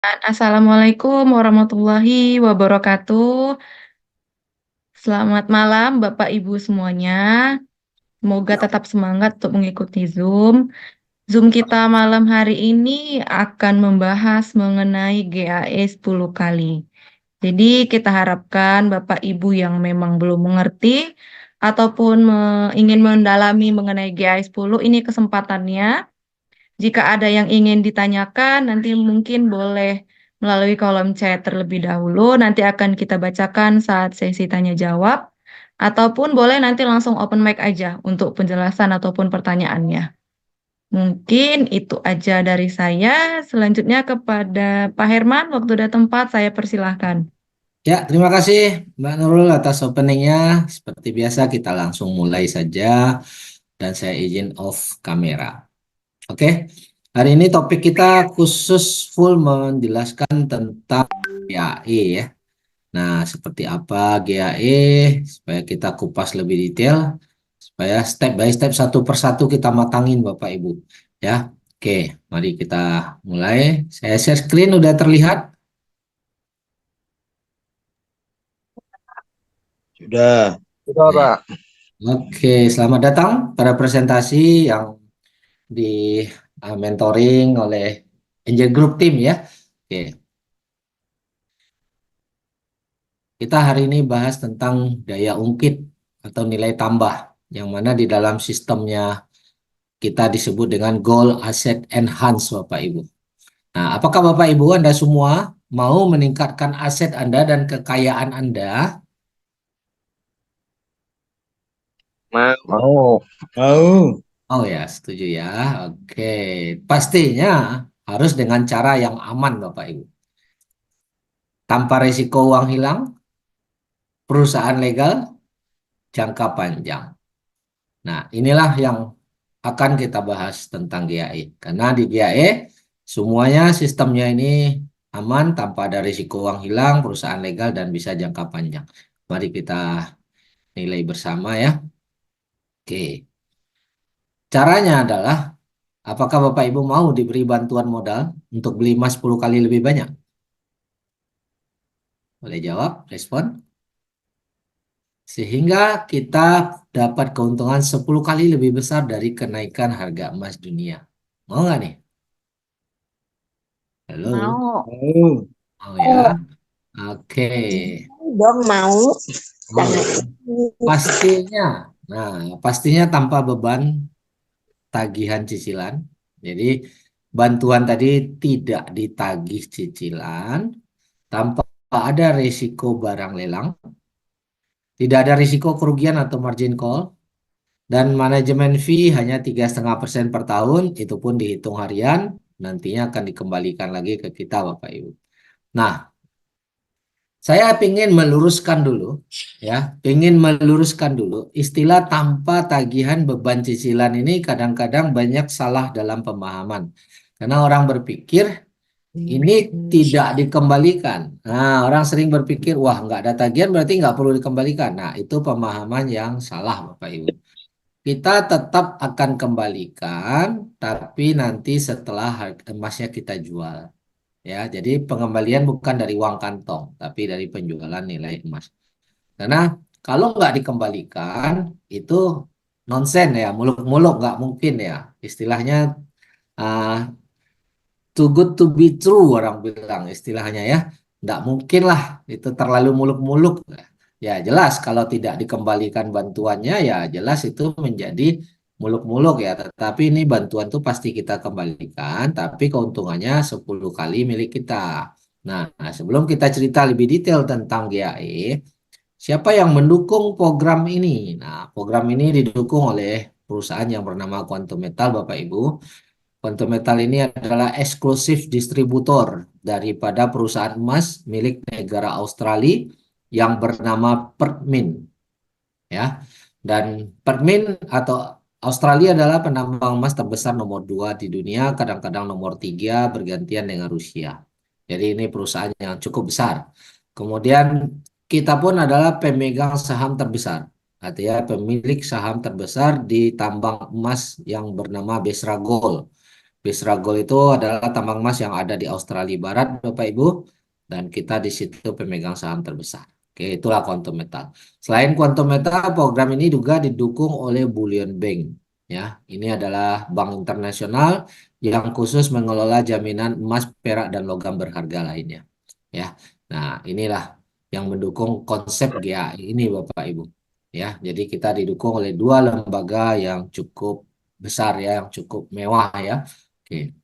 Assalamualaikum warahmatullahi wabarakatuh. Selamat malam Bapak Ibu semuanya. Semoga tetap semangat untuk mengikuti Zoom. Zoom kita malam hari ini akan membahas mengenai GAE 10 kali. Jadi kita harapkan Bapak Ibu yang memang belum mengerti ataupun ingin mendalami mengenai GAE 10 ini kesempatannya. Jika ada yang ingin ditanyakan, nanti mungkin boleh melalui kolom chat terlebih dahulu. Nanti akan kita bacakan saat sesi tanya jawab. Ataupun boleh nanti langsung open mic aja untuk penjelasan ataupun pertanyaannya. Mungkin itu aja dari saya. Selanjutnya kepada Pak Herman, waktu dan tempat saya persilahkan. Ya, terima kasih Mbak Nurul atas openingnya. Seperti biasa kita langsung mulai saja dan saya izin off kamera. Oke, hari ini topik kita khusus full menjelaskan tentang GAE ya. Nah, seperti apa GAE supaya kita kupas lebih detail, supaya step by step satu persatu kita matangin Bapak Ibu. Ya, oke, mari kita mulai. Saya share screen udah terlihat. Sudah. Sudah, Baik. Pak. Oke, selamat datang pada presentasi yang di mentoring oleh Angel Group Team ya. Oke, kita hari ini bahas tentang daya ungkit atau nilai tambah yang mana di dalam sistemnya kita disebut dengan Goal Asset Enhance Bapak Ibu. Nah, apakah Bapak Ibu Anda semua mau meningkatkan aset Anda dan kekayaan Anda? Mau. Mau. Mau. Oh ya, setuju ya. Oke, pastinya harus dengan cara yang aman Bapak Ibu. Tanpa risiko uang hilang, perusahaan legal, jangka panjang. Nah, inilah yang akan kita bahas tentang GAE. Karena di GAE semuanya sistemnya ini aman tanpa ada risiko uang hilang, perusahaan legal dan bisa jangka panjang. Mari kita nilai bersama ya. Oke. Caranya adalah apakah Bapak Ibu mau diberi bantuan modal untuk beli emas 10 kali lebih banyak? Boleh jawab, respon. Sehingga kita dapat keuntungan 10 kali lebih besar dari kenaikan harga emas dunia. Mau nggak nih? Halo? Mau. Mau. Mau ya? Oke. Dong mau. Oh, Sangat. pastinya. Nah, pastinya tanpa beban tagihan cicilan. Jadi, bantuan tadi tidak ditagih cicilan, tanpa ada risiko barang lelang, tidak ada risiko kerugian atau margin call, dan manajemen fee hanya 3,5% per tahun, itu pun dihitung harian, nantinya akan dikembalikan lagi ke kita Bapak Ibu. Nah, saya ingin meluruskan dulu, ya, ingin meluruskan dulu istilah tanpa tagihan beban cicilan ini kadang-kadang banyak salah dalam pemahaman. Karena orang berpikir ini tidak dikembalikan. Nah, orang sering berpikir, wah nggak ada tagihan berarti nggak perlu dikembalikan. Nah, itu pemahaman yang salah Bapak Ibu. Kita tetap akan kembalikan, tapi nanti setelah emasnya kita jual. Ya, jadi pengembalian bukan dari uang kantong, tapi dari penjualan nilai emas. Karena kalau nggak dikembalikan, itu nonsen ya, muluk-muluk nggak mungkin ya. Istilahnya ah, too good to be true orang bilang istilahnya ya. Nggak mungkin lah, itu terlalu muluk-muluk. Ya jelas kalau tidak dikembalikan bantuannya ya jelas itu menjadi muluk-muluk ya. Tetapi ini bantuan tuh pasti kita kembalikan, tapi keuntungannya 10 kali milik kita. Nah, sebelum kita cerita lebih detail tentang GAE, siapa yang mendukung program ini? Nah, program ini didukung oleh perusahaan yang bernama Quantum Metal, Bapak Ibu. Quantum Metal ini adalah eksklusif distributor daripada perusahaan emas milik negara Australia yang bernama Pertmin ya. Dan Pertmin atau Australia adalah penambang emas terbesar nomor 2 di dunia, kadang-kadang nomor 3 bergantian dengan Rusia. Jadi ini perusahaan yang cukup besar. Kemudian kita pun adalah pemegang saham terbesar, artinya pemilik saham terbesar di tambang emas yang bernama Besra Gold. Bisra Gold itu adalah tambang emas yang ada di Australia Barat, Bapak Ibu, dan kita di situ pemegang saham terbesar. Oke, itulah Quantum Metal. Selain Quantum Metal, program ini juga didukung oleh Bullion Bank. Ya, ini adalah bank internasional yang khusus mengelola jaminan emas, perak, dan logam berharga lainnya. Ya, nah inilah yang mendukung konsep GAI ini, Bapak Ibu. Ya, jadi kita didukung oleh dua lembaga yang cukup besar ya, yang cukup mewah ya. Oke.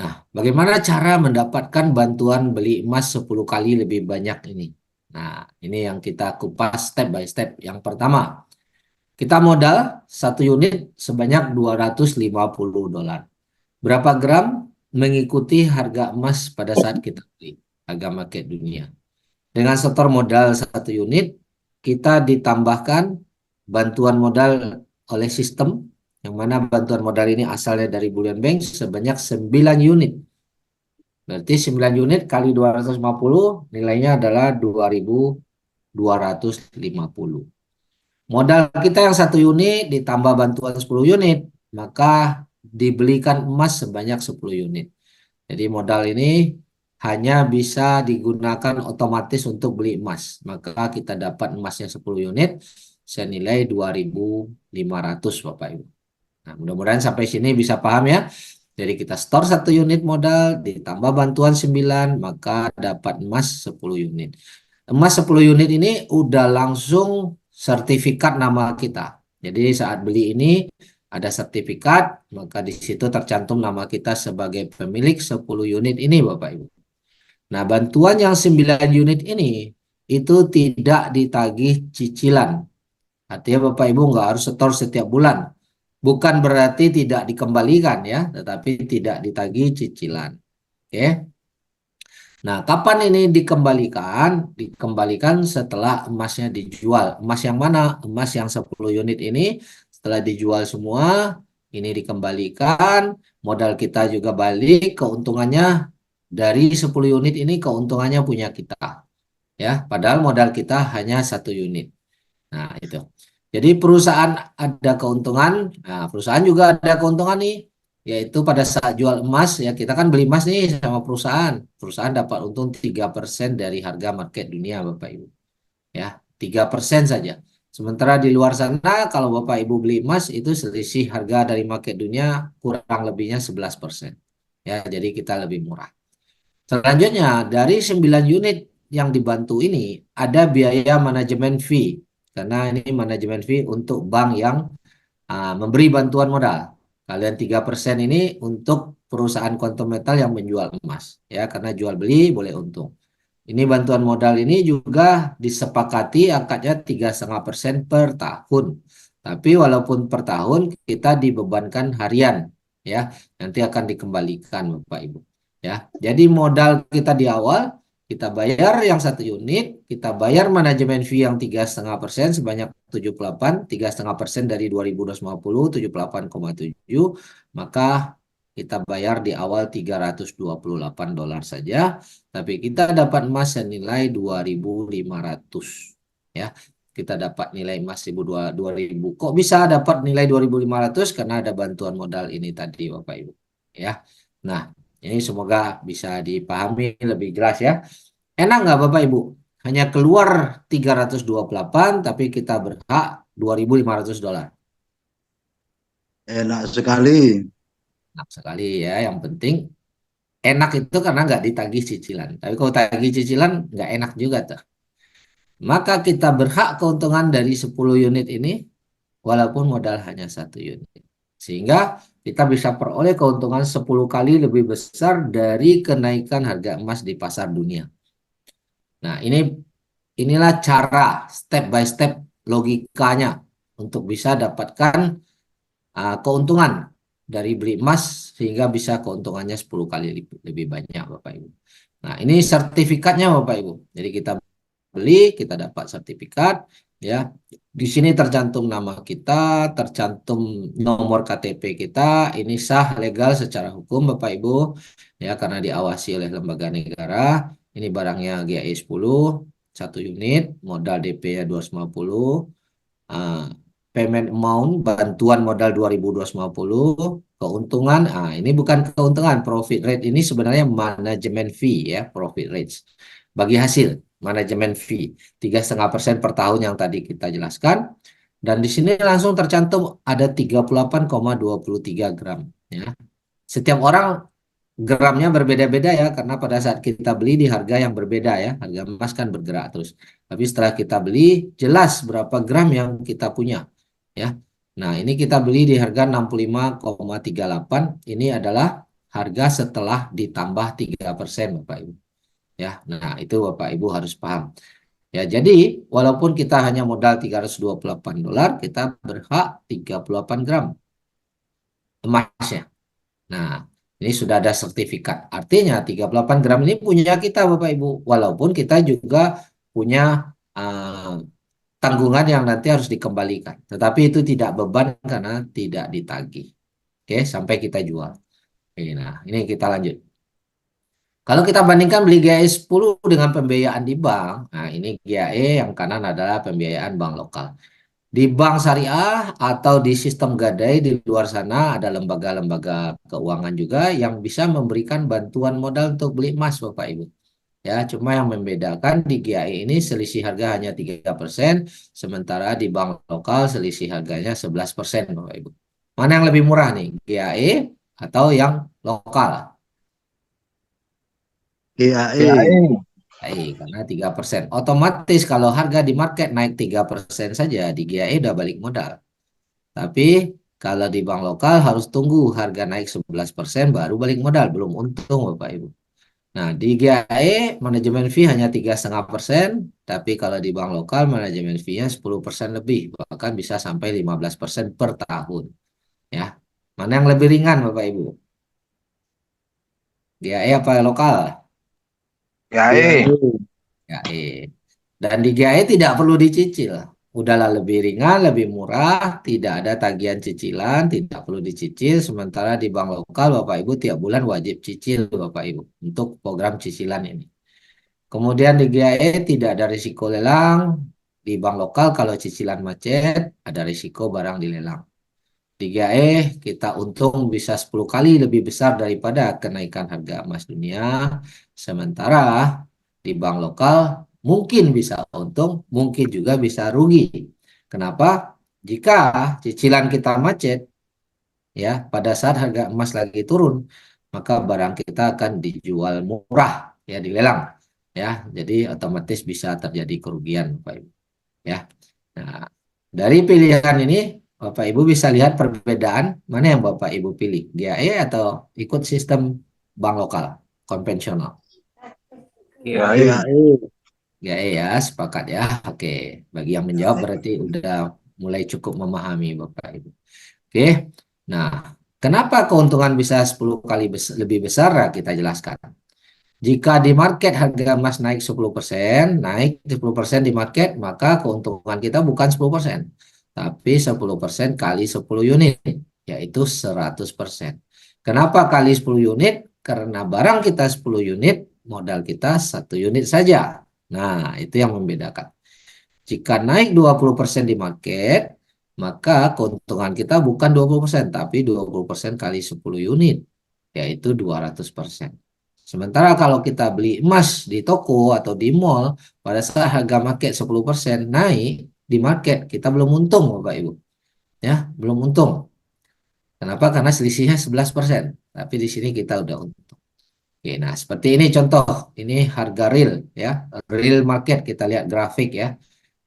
Nah, bagaimana cara mendapatkan bantuan beli emas 10 kali lebih banyak ini? Nah, ini yang kita kupas step by step. Yang pertama, kita modal satu unit sebanyak $250. Berapa gram? Mengikuti harga emas pada saat kita beli, harga market dunia. Dengan setor modal satu unit, kita ditambahkan bantuan modal oleh sistem, yang mana bantuan modal ini asalnya dari Bullion Bank sebanyak 9 unit. Berarti 9 unit kali 250 nilainya adalah 2.250. Modal kita yang satu unit ditambah bantuan 10 unit, maka dibelikan emas sebanyak 10 unit. Jadi modal ini hanya bisa digunakan otomatis untuk beli emas. Maka kita dapat emasnya 10 unit senilai 2.500, Bapak Ibu. Nah, mudah-mudahan sampai sini bisa paham ya. Jadi kita store satu unit modal ditambah bantuan 9, maka dapat emas 10 unit. Emas 10 unit ini udah langsung sertifikat nama kita. Jadi saat beli ini ada sertifikat, maka di situ tercantum nama kita sebagai pemilik 10 unit ini, Bapak Ibu. Nah, bantuan yang 9 unit ini itu tidak ditagih cicilan. Artinya Bapak Ibu nggak harus setor setiap bulan. Bukan berarti tidak dikembalikan ya, tetapi tidak ditagih cicilan. Oke. Nah, kapan ini dikembalikan? Dikembalikan setelah emasnya dijual. Emas yang mana? Emas yang 10 unit ini setelah dijual semua, ini dikembalikan, modal kita juga balik, keuntungannya dari 10 unit ini keuntungannya punya kita. Ya, padahal modal kita hanya satu unit. Nah, itu. Jadi perusahaan ada keuntungan, nah perusahaan juga ada keuntungan nih, yaitu pada saat jual emas, ya kita kan beli emas nih sama perusahaan. Perusahaan dapat untung 3% dari harga market dunia, Bapak Ibu. Ya, 3% saja. Sementara di luar sana, kalau Bapak Ibu beli emas, itu selisih harga dari market dunia kurang lebihnya 11%. Ya, jadi kita lebih murah. Selanjutnya, dari 9 unit yang dibantu ini, ada biaya manajemen fee. Karena ini manajemen fee untuk bank yang memberi bantuan modal. Kalian 3% ini untuk perusahaan Quantum Metal yang menjual emas. Ya, karena jual beli boleh untung. Ini bantuan modal ini juga disepakati akadnya 3,5% per tahun. Tapi walaupun per tahun kita dibebankan harian. Ya, nanti akan dikembalikan Bapak Ibu. Ya, jadi modal kita di awal kita bayar yang satu unit, kita bayar manajemen fee yang 3,5% sebanyak 78, 3,5% dari 2.250, 78,7, maka kita bayar di awal $328 saja, tapi kita dapat emas senilai 2.500. Ya, kita dapat nilai emas 2.000. Kok bisa dapat nilai 2.500? Karena ada bantuan modal ini tadi, Bapak Ibu. Ya, nah ini semoga bisa dipahami lebih jelas ya. Enak nggak Bapak Ibu? Hanya keluar 328 tapi kita berhak $2.500. Enak sekali. Enak sekali ya. Yang penting enak itu karena nggak ditagih cicilan. Tapi kalau tagih cicilan nggak enak juga tuh. Maka kita berhak keuntungan dari 10 unit ini walaupun modal hanya satu unit. Sehingga kita bisa peroleh keuntungan 10 kali lebih besar dari kenaikan harga emas di pasar dunia. Nah, inilah cara step by step logikanya untuk bisa dapatkan keuntungan dari beli emas sehingga bisa keuntungannya 10 kali lebih banyak Bapak Ibu. Nah, ini sertifikatnya Bapak Ibu. Jadi kita beli, kita dapat sertifikat ya. Di sini tercantum nama kita, tercantum nomor KTP kita, ini sah legal secara hukum Bapak Ibu ya karena diawasi oleh lembaga negara. Ini barangnya GAI 10, satu unit, modal DP-nya 250, payment amount bantuan modal 2.250, Keuntungan, ini bukan keuntungan, profit rate ini sebenarnya manajemen fee ya, profit rates. Bagi hasil, manajemen fee 3,5% per tahun yang tadi kita jelaskan. Dan di sini langsung tercantum ada 38,23 gram ya. Setiap orang gramnya berbeda-beda ya, karena pada saat kita beli di harga yang berbeda ya, harga emas kan bergerak terus. Tapi setelah kita beli, jelas berapa gram yang kita punya ya. Nah, ini kita beli di harga 65,38. Ini adalah harga setelah ditambah 3% Bapak Ibu. Ya, nah itu Bapak Ibu harus paham. Ya, jadi walaupun kita hanya modal $328, kita berhak 38 gram emasnya. Nah, ini sudah ada sertifikat. Artinya 38 gram ini punya kita Bapak Ibu. Walaupun kita juga punya eh, tanggungan yang nanti harus dikembalikan. Tetapi itu tidak beban karena tidak ditagih. Oke, sampai kita jual. Nah, ini kita lanjut. Kalau kita bandingkan beli GAE 10 dengan pembiayaan di bank, nah ini GAE yang kanan adalah pembiayaan bank lokal. Di bank syariah atau di sistem gadai di luar sana ada lembaga-lembaga keuangan juga yang bisa memberikan bantuan modal untuk beli emas Bapak Ibu. Ya, cuma yang membedakan di GAE ini selisih harga hanya 3%, sementara di bank lokal selisih harganya 11% Bapak Ibu. Mana yang lebih murah nih, GAE atau yang lokal? GAE. Karena 3%. Otomatis kalau harga di market naik 3% saja, di GAE udah balik modal. Tapi kalau di bank lokal harus tunggu harga naik 11% baru balik modal, belum untung Bapak Ibu. Nah, di GAE manajemen fee hanya 3,5%, tapi kalau di bank lokal manajemen fee-nya 10% lebih, bahkan bisa sampai 15% per tahun. Ya, mana yang lebih ringan Bapak Ibu? GAE apa lokal? GAE. GAE. Dan di GAE tidak perlu dicicil. Udahlah lebih ringan, lebih murah, tidak ada tagihan cicilan, tidak perlu dicicil. Sementara di bank lokal Bapak Ibu tiap bulan wajib cicil Bapak Ibu untuk program cicilan ini. Kemudian di GAE tidak ada risiko lelang. Di bank lokal kalau cicilan macet ada risiko barang dilelang. Di GAE kita untung bisa 10 kali lebih besar daripada kenaikan harga emas dunia. Sementara di bank lokal mungkin bisa untung, mungkin juga bisa rugi. Kenapa? Jika cicilan kita macet, ya pada saat harga emas lagi turun, maka barang kita akan dijual murah, ya dilelang, ya. Jadi otomatis bisa terjadi kerugian, Bapak Ibu. Ya. Nah, dari pilihan ini Bapak Ibu bisa lihat perbedaan mana yang Bapak Ibu pilih, GAE atau ikut sistem bank lokal konvensional. GAE. GAE ya, sepakat ya. Oke, bagi yang menjawab berarti udah mulai cukup memahami Bapak Ibu. Oke. Nah, kenapa keuntungan bisa 10 kali lebih besar? Nah, kita jelaskan. Jika di market harga emas naik 10%, naik 10% di market, maka keuntungan kita bukan 10%, tapi 10% kali 10 unit, yaitu 100%. Kenapa kali 10 unit? Karena barang kita 10 unit, modal kita 1 unit saja. Nah, itu yang membedakan. Jika naik 20% di market, maka keuntungan kita bukan 20%, tapi 20% kali 10 unit, yaitu 200%. Sementara kalau kita beli emas di toko atau di mall, pada saat harga market 10% naik di market, kita belum untung Bapak Ibu. Ya, belum untung. Kenapa? Karena selisihnya 11%. Tapi di sini kita udah untung. Oke, nah seperti ini contoh. Ini harga real ya. Real market kita lihat grafik ya.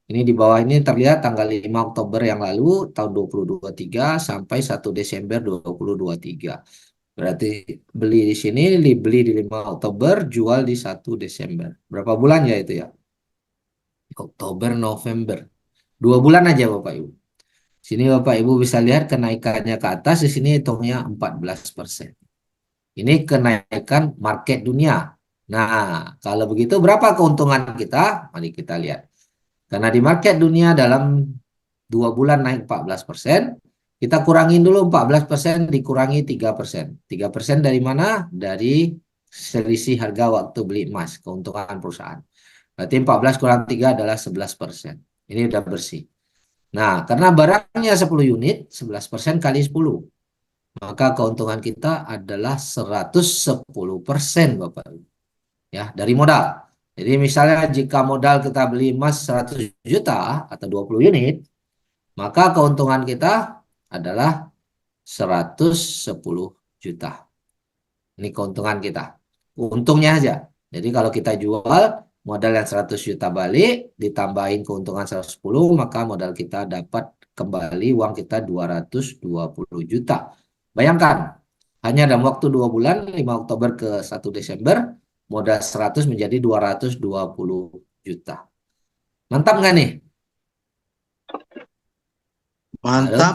Ini di bawah ini terlihat tanggal 5 Oktober yang lalu tahun 2023 sampai 1 Desember 2023. Berarti beli di sini, beli di 5 Oktober, jual di 1 Desember. Berapa bulan ya itu ya? Oktober, November. 2 bulan aja Bapak Ibu. Sini Bapak Ibu bisa lihat kenaikannya ke atas, di sini hitungnya 14%. Ini kenaikan market dunia. Nah, kalau begitu berapa keuntungan kita? Mari kita lihat. Karena di market dunia dalam 2 bulan naik 14%, kita kurangin dulu 14% dikurangi 3%. 3% dari mana? Dari selisih harga waktu beli emas, keuntungan perusahaan. Berarti 14 kurang 3 adalah 11%. Ini udah bersih. Nah, karena barangnya 10 unit, 11% kali 10. maka keuntungan kita adalah 110% Bapak Ibu. Ya, dari modal. Jadi misalnya jika modal kita beli emas 100 juta atau 20 unit, maka keuntungan kita adalah 110 juta. Ini keuntungan kita. Untungnya aja. Jadi kalau kita jual modal yang 100 juta balik, ditambahin keuntungan 110, maka modal kita dapat kembali uang kita 220 juta. Bayangkan, hanya dalam waktu 2 bulan, 5 Oktober ke 1 Desember, modal 100 menjadi 220 juta. Mantap nggak nih? Mantap.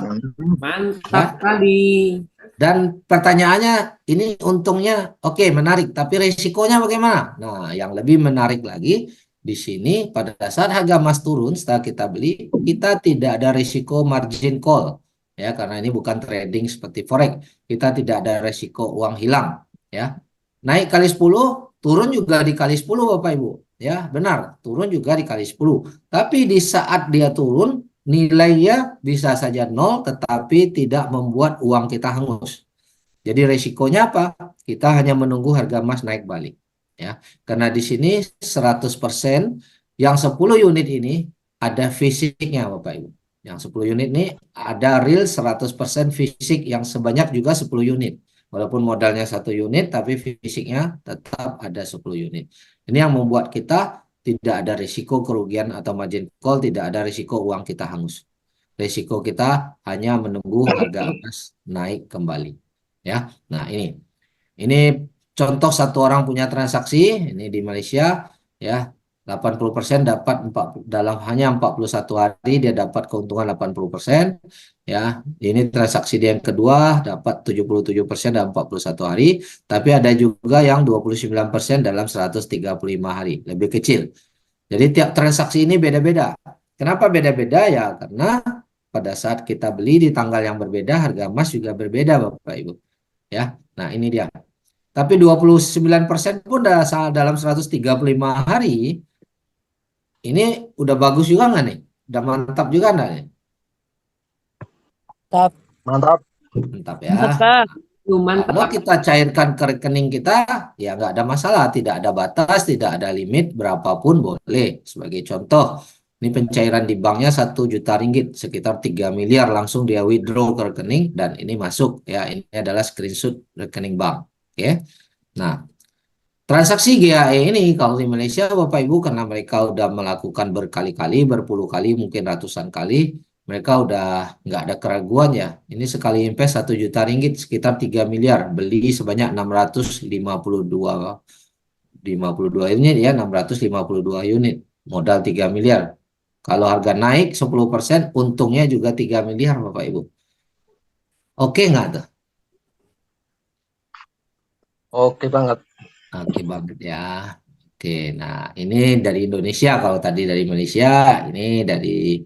Mantap Ya. kali. Dan pertanyaannya, ini untungnya oke, menarik, tapi resikonya bagaimana? Nah, yang lebih menarik lagi, di sini pada saat harga emas turun setelah kita beli, kita tidak ada risiko margin call. Ya, karena ini bukan trading seperti forex. Kita tidak ada risiko uang hilang. Ya, naik kali 10, turun juga dikali 10 Bapak Ibu. Ya, benar, turun juga dikali 10. Tapi di saat dia turun, nilainya bisa saja nol, tetapi tidak membuat uang kita hangus. Jadi resikonya apa? Kita hanya menunggu harga emas naik balik. Ya, karena di sini 100% yang 10 unit ini ada fisiknya Bapak Ibu. Yang 10 unit ini ada real 100% fisik yang sebanyak juga 10 unit. Walaupun modalnya 1 unit, tapi fisiknya tetap ada 10 unit. Ini yang membuat kita tidak ada risiko kerugian atau margin call, tidak ada risiko uang kita hangus. Risiko kita hanya menunggu harga emas naik kembali. Ya, nah ini contoh satu orang punya transaksi ini di Malaysia, ya 80% dapat dalam hanya 41 hari dia dapat keuntungan 80%. Ya, ini transaksi dia yang kedua dapat 77% dalam 41 hari, tapi ada juga yang 29% dalam 135 hari, lebih kecil. Jadi tiap transaksi ini beda-beda. Kenapa beda-beda? Ya karena pada saat kita beli di tanggal yang berbeda, harga emas juga berbeda Bapak Ibu. Ya, nah ini dia. Tapi 29% pun dalam 135 hari, ini udah bagus juga nggak nih? Udah mantap juga nggak nih? Mantap. Mantap ya. Mantap. Kalau kita cairkan ke rekening kita, ya nggak ada masalah. Tidak ada batas, tidak ada limit, berapapun boleh. Sebagai contoh, ini pencairan di banknya 1 juta ringgit, sekitar 3 miliar langsung dia withdraw ke rekening, dan ini masuk. Ya, ini adalah screenshot rekening bank. Oke. Nah, transaksi GAE ini kalau di Malaysia Bapak Ibu, karena mereka udah melakukan berkali-kali, berpuluh kali, mungkin ratusan kali, mereka udah nggak ada keraguan ya. Ini sekali invest 1 juta ringgit sekitar 3 miliar, beli sebanyak 652 ini ya 652 unit, modal 3 miliar. Kalau harga naik 10%, untungnya juga 3 miliar Bapak Ibu. Oke nggak tuh? Oke banget. Oke banget ya. Oke, nah ini dari Indonesia. Kalau tadi dari Malaysia, ini dari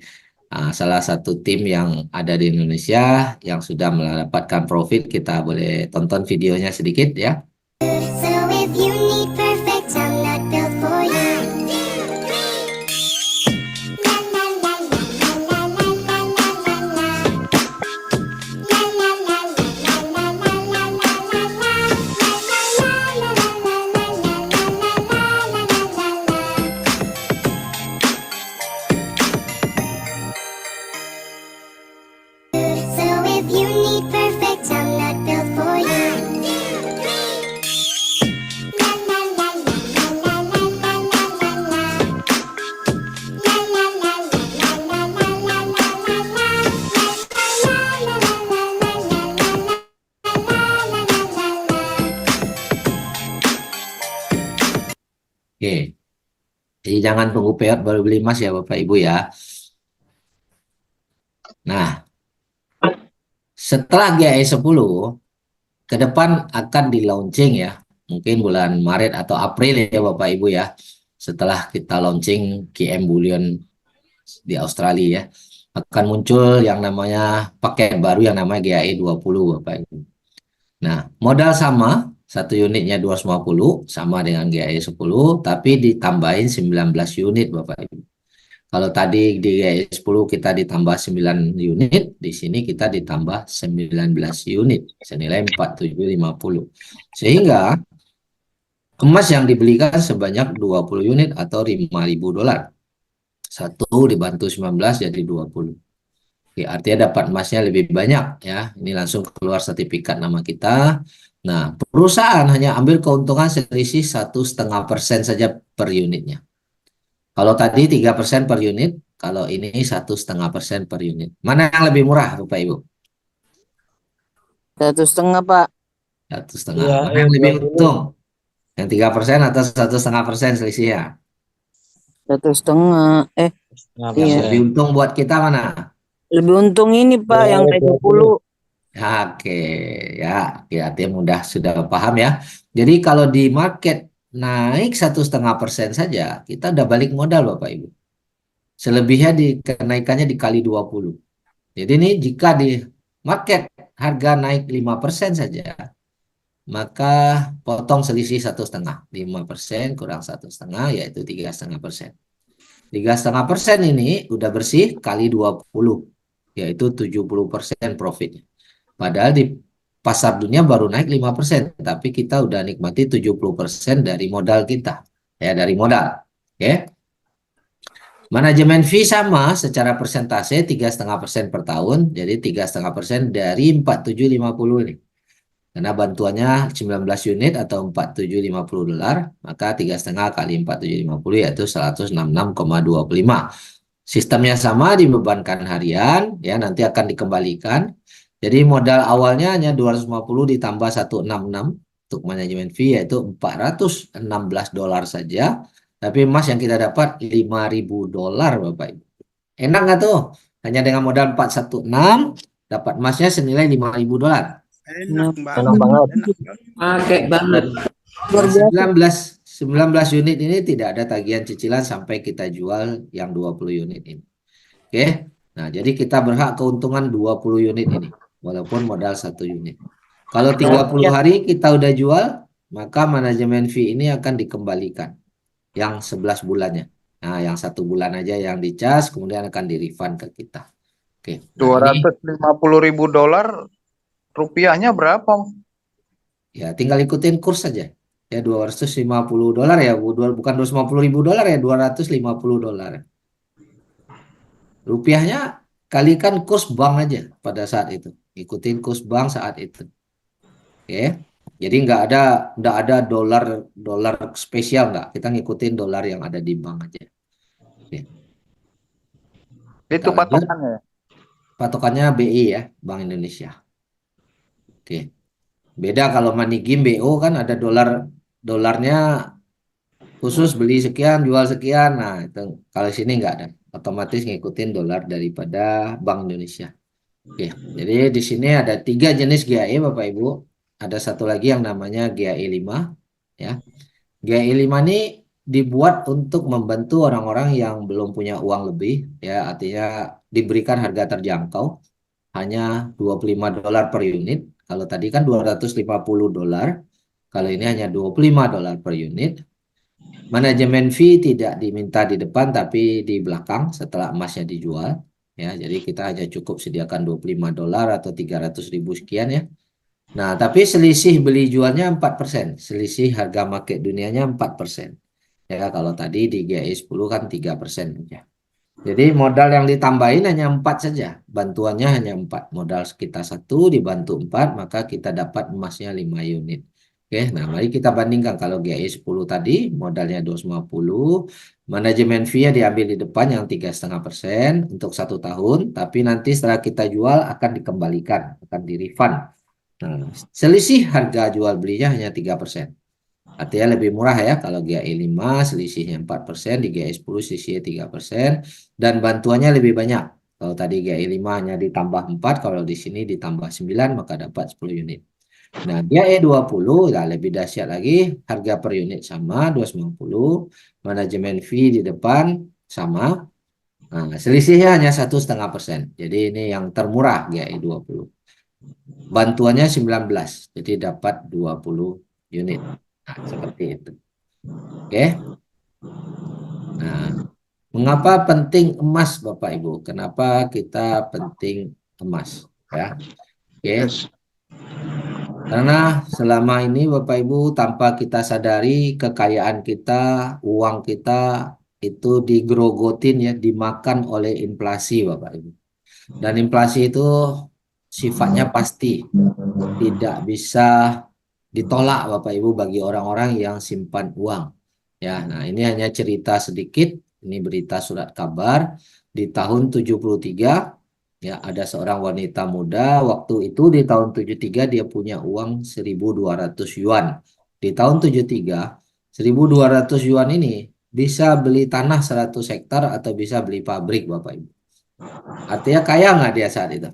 salah satu tim yang ada di Indonesia yang sudah mendapatkan profit. Kita boleh tonton videonya sedikit ya. So if you need perfect, I'm not built for you. La la la la la la la la la la. La la la la la la la la la la. La la la la la la la la la la la. So if you need perfect, I'm not built for you. La la la la la la la la la la. La la la la la la la la la la. La la la la la la la la. Oke, jadi jangan tunggu payout baru beli emas ya Bapak Ibu ya. Nah, setelah GAE 10, ke depan akan di launching ya. Mungkin bulan Maret atau April ya Bapak Ibu ya. Setelah kita launching GM Bullion di Australia ya, akan muncul yang namanya paket baru yang namanya GAE 20 Bapak Ibu. Nah, modal sama, satu unitnya 250 sama dengan GAE 10, tapi ditambahin 19 unit Bapak Ibu. Kalau tadi di GAI 10 kita ditambah 9 unit, di sini kita ditambah 19 unit, senilai 4750. Sehingga emas yang dibelikan sebanyak 20 unit atau 5.000 dolar. 1 dibantu 19 jadi 20. Oke, artinya dapat emasnya lebih banyak ya. Ini langsung keluar sertifikat nama kita. Nah, perusahaan hanya ambil keuntungan selisih 1,5% saja per unitnya. Kalau tadi 3% per unit, kalau ini 1,5% per unit. Mana yang lebih murah, Bapak Ibu? 1,5 Pak. 1,5. Iya, Mana yang lebih 20. untung? Yang 3% atau 1,5% selisihnya? 1,5. Setengah Yang Iya. lebih persen. untung buat kita mana? Lebih untung ini Pak yang 70. Oke, ya, artinya mudah sudah paham ya. Jadi kalau di market naik 1,5% saja, kita udah balik modal Bapak Ibu. Selebihnya kenaikannya dikali 20. Jadi ini jika di market harga naik 5% saja, maka potong selisih 1,5. 5% kurang 1,5 yaitu 3,5%. 3,5% ini udah bersih kali 20, yaitu 70% profitnya. Padahal di pasar dunia baru naik 5%, tapi kita udah nikmati 70% dari modal kita. Ya, dari modal. Oke. Manajemen fee sama secara persentase 3,5% per tahun, jadi 3,5% dari 4.750 ini. Karena bantuannya 19 unit atau 4.750 dolar, maka 3,5 kali 4.750 yaitu 166,25. Sistemnya sama, dibebankan harian, ya nanti akan dikembalikan. Jadi modal awalnya hanya 250 ditambah 166 untuk manajemen fee yaitu 416 dolar saja. Tapi emas yang kita dapat 5.000 dolar Bapak Ibu. Enak nggak tuh? Hanya dengan modal 416 dapat emasnya senilai 5.000 dolar. Enak Enak banget. Pakai banget. Luar biasa. 19 unit ini tidak ada tagihan cicilan sampai kita jual yang 20 unit ini. Oke. Nah, jadi kita berhak keuntungan 20 unit ini walaupun modal 1 unit. Kalau 30 hari kita udah jual, maka manajemen fee ini akan dikembalikan yang 11 bulannya. Nah, yang 1 bulan aja yang dicas kemudian akan di-refund ke kita. Oke. Nah, ini 250.000 dolar, rupiahnya berapa? ya tinggal ikutin kurs saja. Ya 250 dolar ya, bukan 250.000 dolar ya, 250 dolar. Rupiahnya kalikan kurs bank aja pada saat itu. Ikutin kurs bank saat itu. Oke. Jadi nggak ada dolar spesial nggak. Kita ngikutin dolar yang ada di bank aja. Oke. Itu Kita lanjut. patokannya. Patokannya BI ya, Bank Indonesia. Oke. Beda kalau Manigim BO kan ada dolarnya khusus beli sekian, jual sekian. Nah, itu kalau sini nggak ada. Otomatis ngikutin dolar daripada Bank Indonesia. Oke, jadi di sini ada 3 jenis GAI Bapak Ibu. Ada satu lagi yang namanya GAI 5 ya. GAI 5 ini dibuat untuk membantu orang-orang yang belum punya uang lebih ya, artinya diberikan harga terjangkau hanya 25 dolar per unit. Kalau tadi kan 250 dolar. Kalau ini hanya 25 dolar per unit. Manajemen fee tidak diminta di depan tapi di belakang setelah emasnya dijual. Ya, jadi kita hanya cukup sediakan 25 dolar atau 300.000 sekian ya. Nah, tapi selisih beli jualnya 4%. Selisih harga market dunianya 4%. Ya, kalau tadi di GAI 10 kan 3% saja. Jadi modal yang ditambahin hanya 4 saja. Bantuannya hanya 4. Modal kita 1 dibantu 4, maka kita dapat emasnya 5 unit. Oke, nah mari kita bandingkan. Kalau GAI 10 tadi modalnya 250, manajemen fee-nya diambil di depan yang 3,5% untuk 1 tahun, tapi nanti setelah kita jual akan dikembalikan, akan di-refund. Nah, selisih harga jual belinya hanya 3%. Artinya lebih murah ya, kalau GAI 5 selisihnya 4%, di GAI 10 selisihnya 3%, dan bantuannya lebih banyak. Kalau tadi GAI 5 hanya ditambah 4, kalau di sini ditambah 9, maka dapat 10 unit. Nah, GAI 20 ya lebih dahsyat lagi, harga per unit sama 250, manajemen fee di depan sama. Nah, selisihnya hanya 1,5%. Jadi ini yang termurah GAI 20. Bantuannya 19, jadi dapat 20 unit. Nah, seperti itu. Oke. Nah, Mengapa penting emas Bapak Ibu? Kenapa kita penting emas? Ya, oke. Yes. Karena selama ini Bapak Ibu tanpa kita sadari kekayaan kita, uang kita itu digerogotin ya, dimakan oleh inflasi Bapak Ibu. Dan inflasi itu sifatnya pasti, tidak bisa ditolak Bapak Ibu bagi orang-orang yang simpan uang. Ya, nah ini hanya cerita sedikit, ini berita surat kabar di tahun 73. Ya, ada seorang wanita muda waktu itu di tahun 73 dia punya uang 1.200 yuan. Di tahun 73, 1.200 yuan ini bisa beli tanah 100 hektar atau bisa beli pabrik Bapak Ibu. Artinya kaya nggak dia saat itu?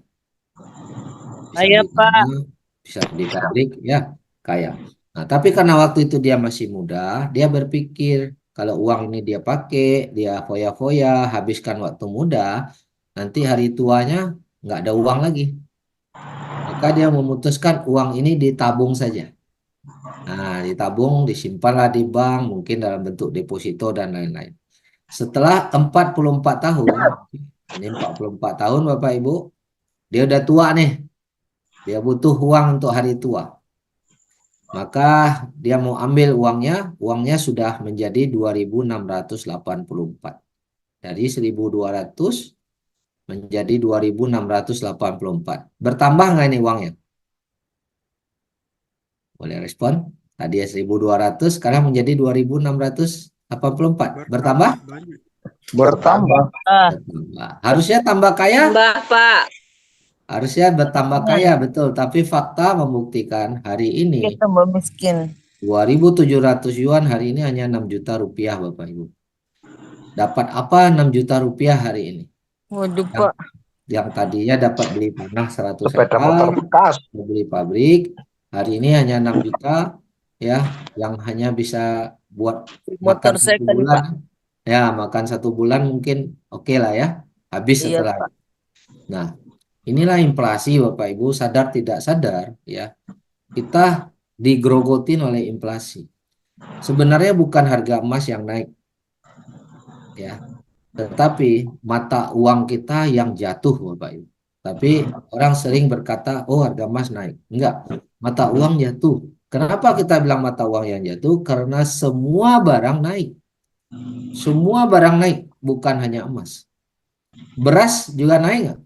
Bisa Kaya, beli Pak. tanah, bisa beli pabrik, ya kaya. Nah, tapi karena waktu itu dia masih muda, dia berpikir kalau uang ini dia pakai, dia foya-foya, habiskan waktu muda, nanti hari tuanya nggak ada uang lagi. Maka dia memutuskan uang ini ditabung saja. Nah, ditabung, disimpanlah di bank, mungkin dalam bentuk deposito dan lain-lain. Setelah 44 tahun, ini 44 tahun Bapak Ibu, dia udah tua nih. Dia butuh uang untuk hari tua. Maka dia mau ambil uangnya sudah menjadi 2.684. Dari 1.200 menjadi 2.684. Bertambah nggak ini uangnya? Boleh respon? Tadi 1.200, sekarang menjadi 2.684. Bertambah? Bertambah. Bertambah. Harusnya tambah kaya? Mbak, Pak. Harusnya bertambah kaya, betul. Tapi fakta membuktikan hari ini Kita tambah miskin. 2.700 yuan hari ini hanya 6 juta rupiah Bapak Ibu. Dapat apa 6 juta rupiah hari ini? Waduh, Pak. Yang tadinya dapat beli tanah 100 Sepeda motor hektar, bekas. beli pabrik, hari ini hanya 6 juta ya, yang hanya bisa buat makan Motor 1 second, Pak. bulan. Ya, makan 1 bulan mungkin oke lah ya, habis Iya, setelah. Pak. Nah, inilah inflasi Bapak Ibu, sadar tidak sadar ya. Kita digerogotin oleh inflasi. Sebenarnya bukan harga emas yang naik. Ya, tetapi mata uang kita yang jatuh Bapak Ibu. Tapi orang sering berkata, oh harga emas naik. Enggak, mata uang jatuh. Kenapa kita bilang mata uang yang jatuh? Karena semua barang naik. Semua barang naik, bukan hanya emas. Beras juga naik nggak?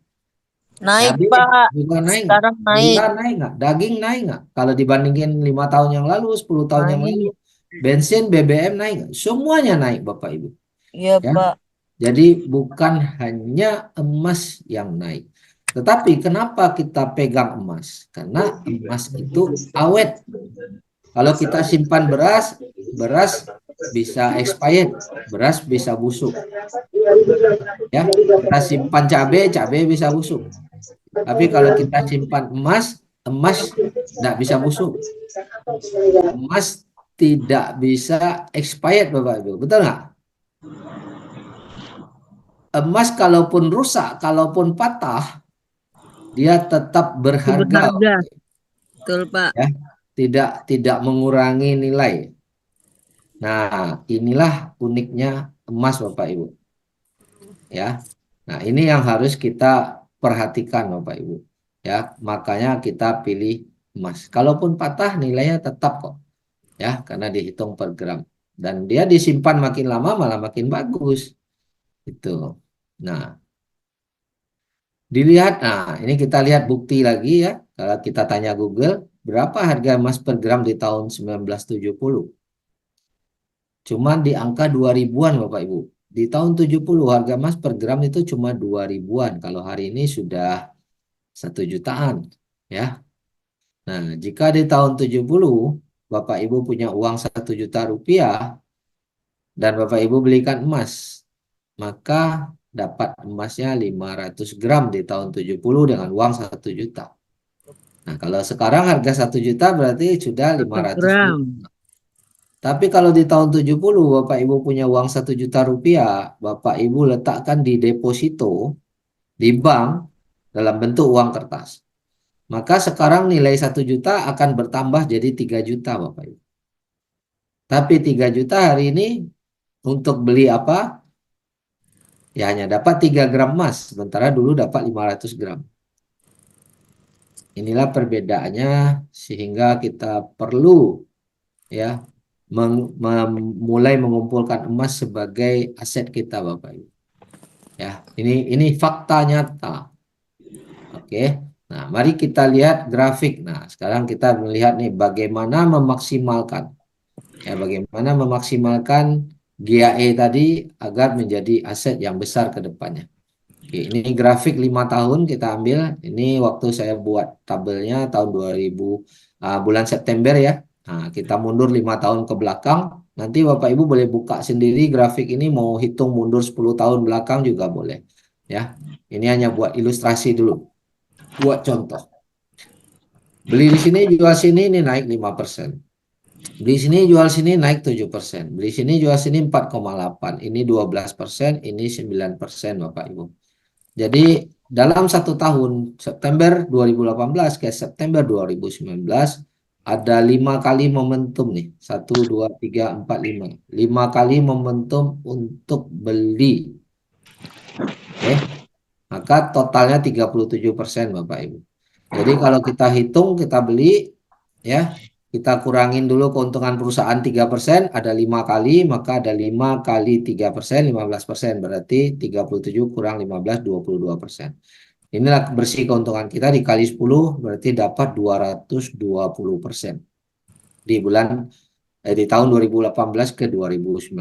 Naik, Cabai Pak. juga naik nggak? Sekarang naik. Gula naik nggak? Daging naik nggak? Kalau dibandingin 5 tahun yang lalu, 10 tahun yang lalu, Naik. bensin, BBM naik nggak? Semuanya naik Bapak Ibu. Iya, Ya. Pak. Jadi bukan hanya emas yang naik. Tetapi kenapa kita pegang emas? Karena emas itu awet. Kalau kita simpan beras, beras bisa expired, beras bisa busuk. Ya, kita simpan cabai, cabai bisa busuk. Tapi kalau kita simpan emas, emas tidak bisa busuk. Emas tidak bisa expired Bapak Ibu. Betul nggak? Emas kalaupun rusak, kalaupun patah, dia tetap berharga. Berharga. Betul, Pak. Ya, tidak mengurangi nilai. Nah, inilah uniknya emas Bapak Ibu. Ya. Nah, ini yang harus kita perhatikan Bapak Ibu. Ya, makanya kita pilih emas. Kalaupun patah nilainya tetap kok. Ya, karena dihitung per gram. Dan dia disimpan makin lama malah makin bagus. Itu. Nah, dilihat, nah ini kita lihat bukti lagi ya. Kalau kita tanya Google, berapa harga emas per gram di tahun 1970? Cuma di angka 2000-an Bapak Ibu. Di tahun 70 harga emas per gram itu cuma 2000-an. Kalau hari ini sudah 1 jutaan. Ya. Nah, jika di tahun 70 Bapak Ibu punya uang 1 juta rupiah dan Bapak Ibu belikan emas, maka dapat emasnya 500 gram di tahun 70 dengan uang 1 juta. Nah, kalau sekarang harga 1 juta berarti sudah 500 gram. juta. Tapi kalau di tahun 70 Bapak Ibu punya uang 1 juta rupiah, Bapak Ibu letakkan di deposito, di bank, dalam bentuk uang kertas. Maka sekarang nilai 1 juta akan bertambah jadi 3 juta Bapak Ibu. Tapi 3 juta hari ini untuk beli apa? ya hanya dapat 3 gram emas, sementara dulu dapat 500 gram. Inilah perbedaannya sehingga kita perlu ya mulai mengumpulkan emas sebagai aset kita, Bapak Ibu. Ya, ini fakta nyata. Oke. Nah, mari kita lihat grafik. Nah, sekarang kita melihat nih bagaimana memaksimalkan GAE tadi agar menjadi aset yang besar ke depannya. Oke, ini grafik 5 tahun kita ambil. Ini waktu saya buat tabelnya tahun 2000 bulan September ya. Nah, kita mundur 5 tahun ke belakang. Nanti Bapak Ibu boleh buka sendiri grafik ini, mau hitung mundur 10 tahun belakang juga boleh. Ya. Ini hanya buat ilustrasi dulu. Buat contoh. Beli di sini, jual sini, ini naik 5%. Beli sini, jual sini, naik 7%. Beli sini, jual sini 4,8. Ini 12%, ini 9%, Bapak Ibu. Jadi dalam 1 tahun, September 2018 ke September 2019, ada 5 kali momentum nih. 1, 2, 3, 4, 5. 5 kali momentum untuk beli. Oke. Maka totalnya 37%, Bapak Ibu. Jadi kalau kita hitung, kita beli, ya, kita kurangin dulu keuntungan perusahaan 3%, ada 5 kali, maka ada 5 kali 3%, 15%. Berarti 37 kurang 15, 22%. Inilah bersih keuntungan kita dikali 10, berarti dapat 220% di tahun 2018 ke 2019.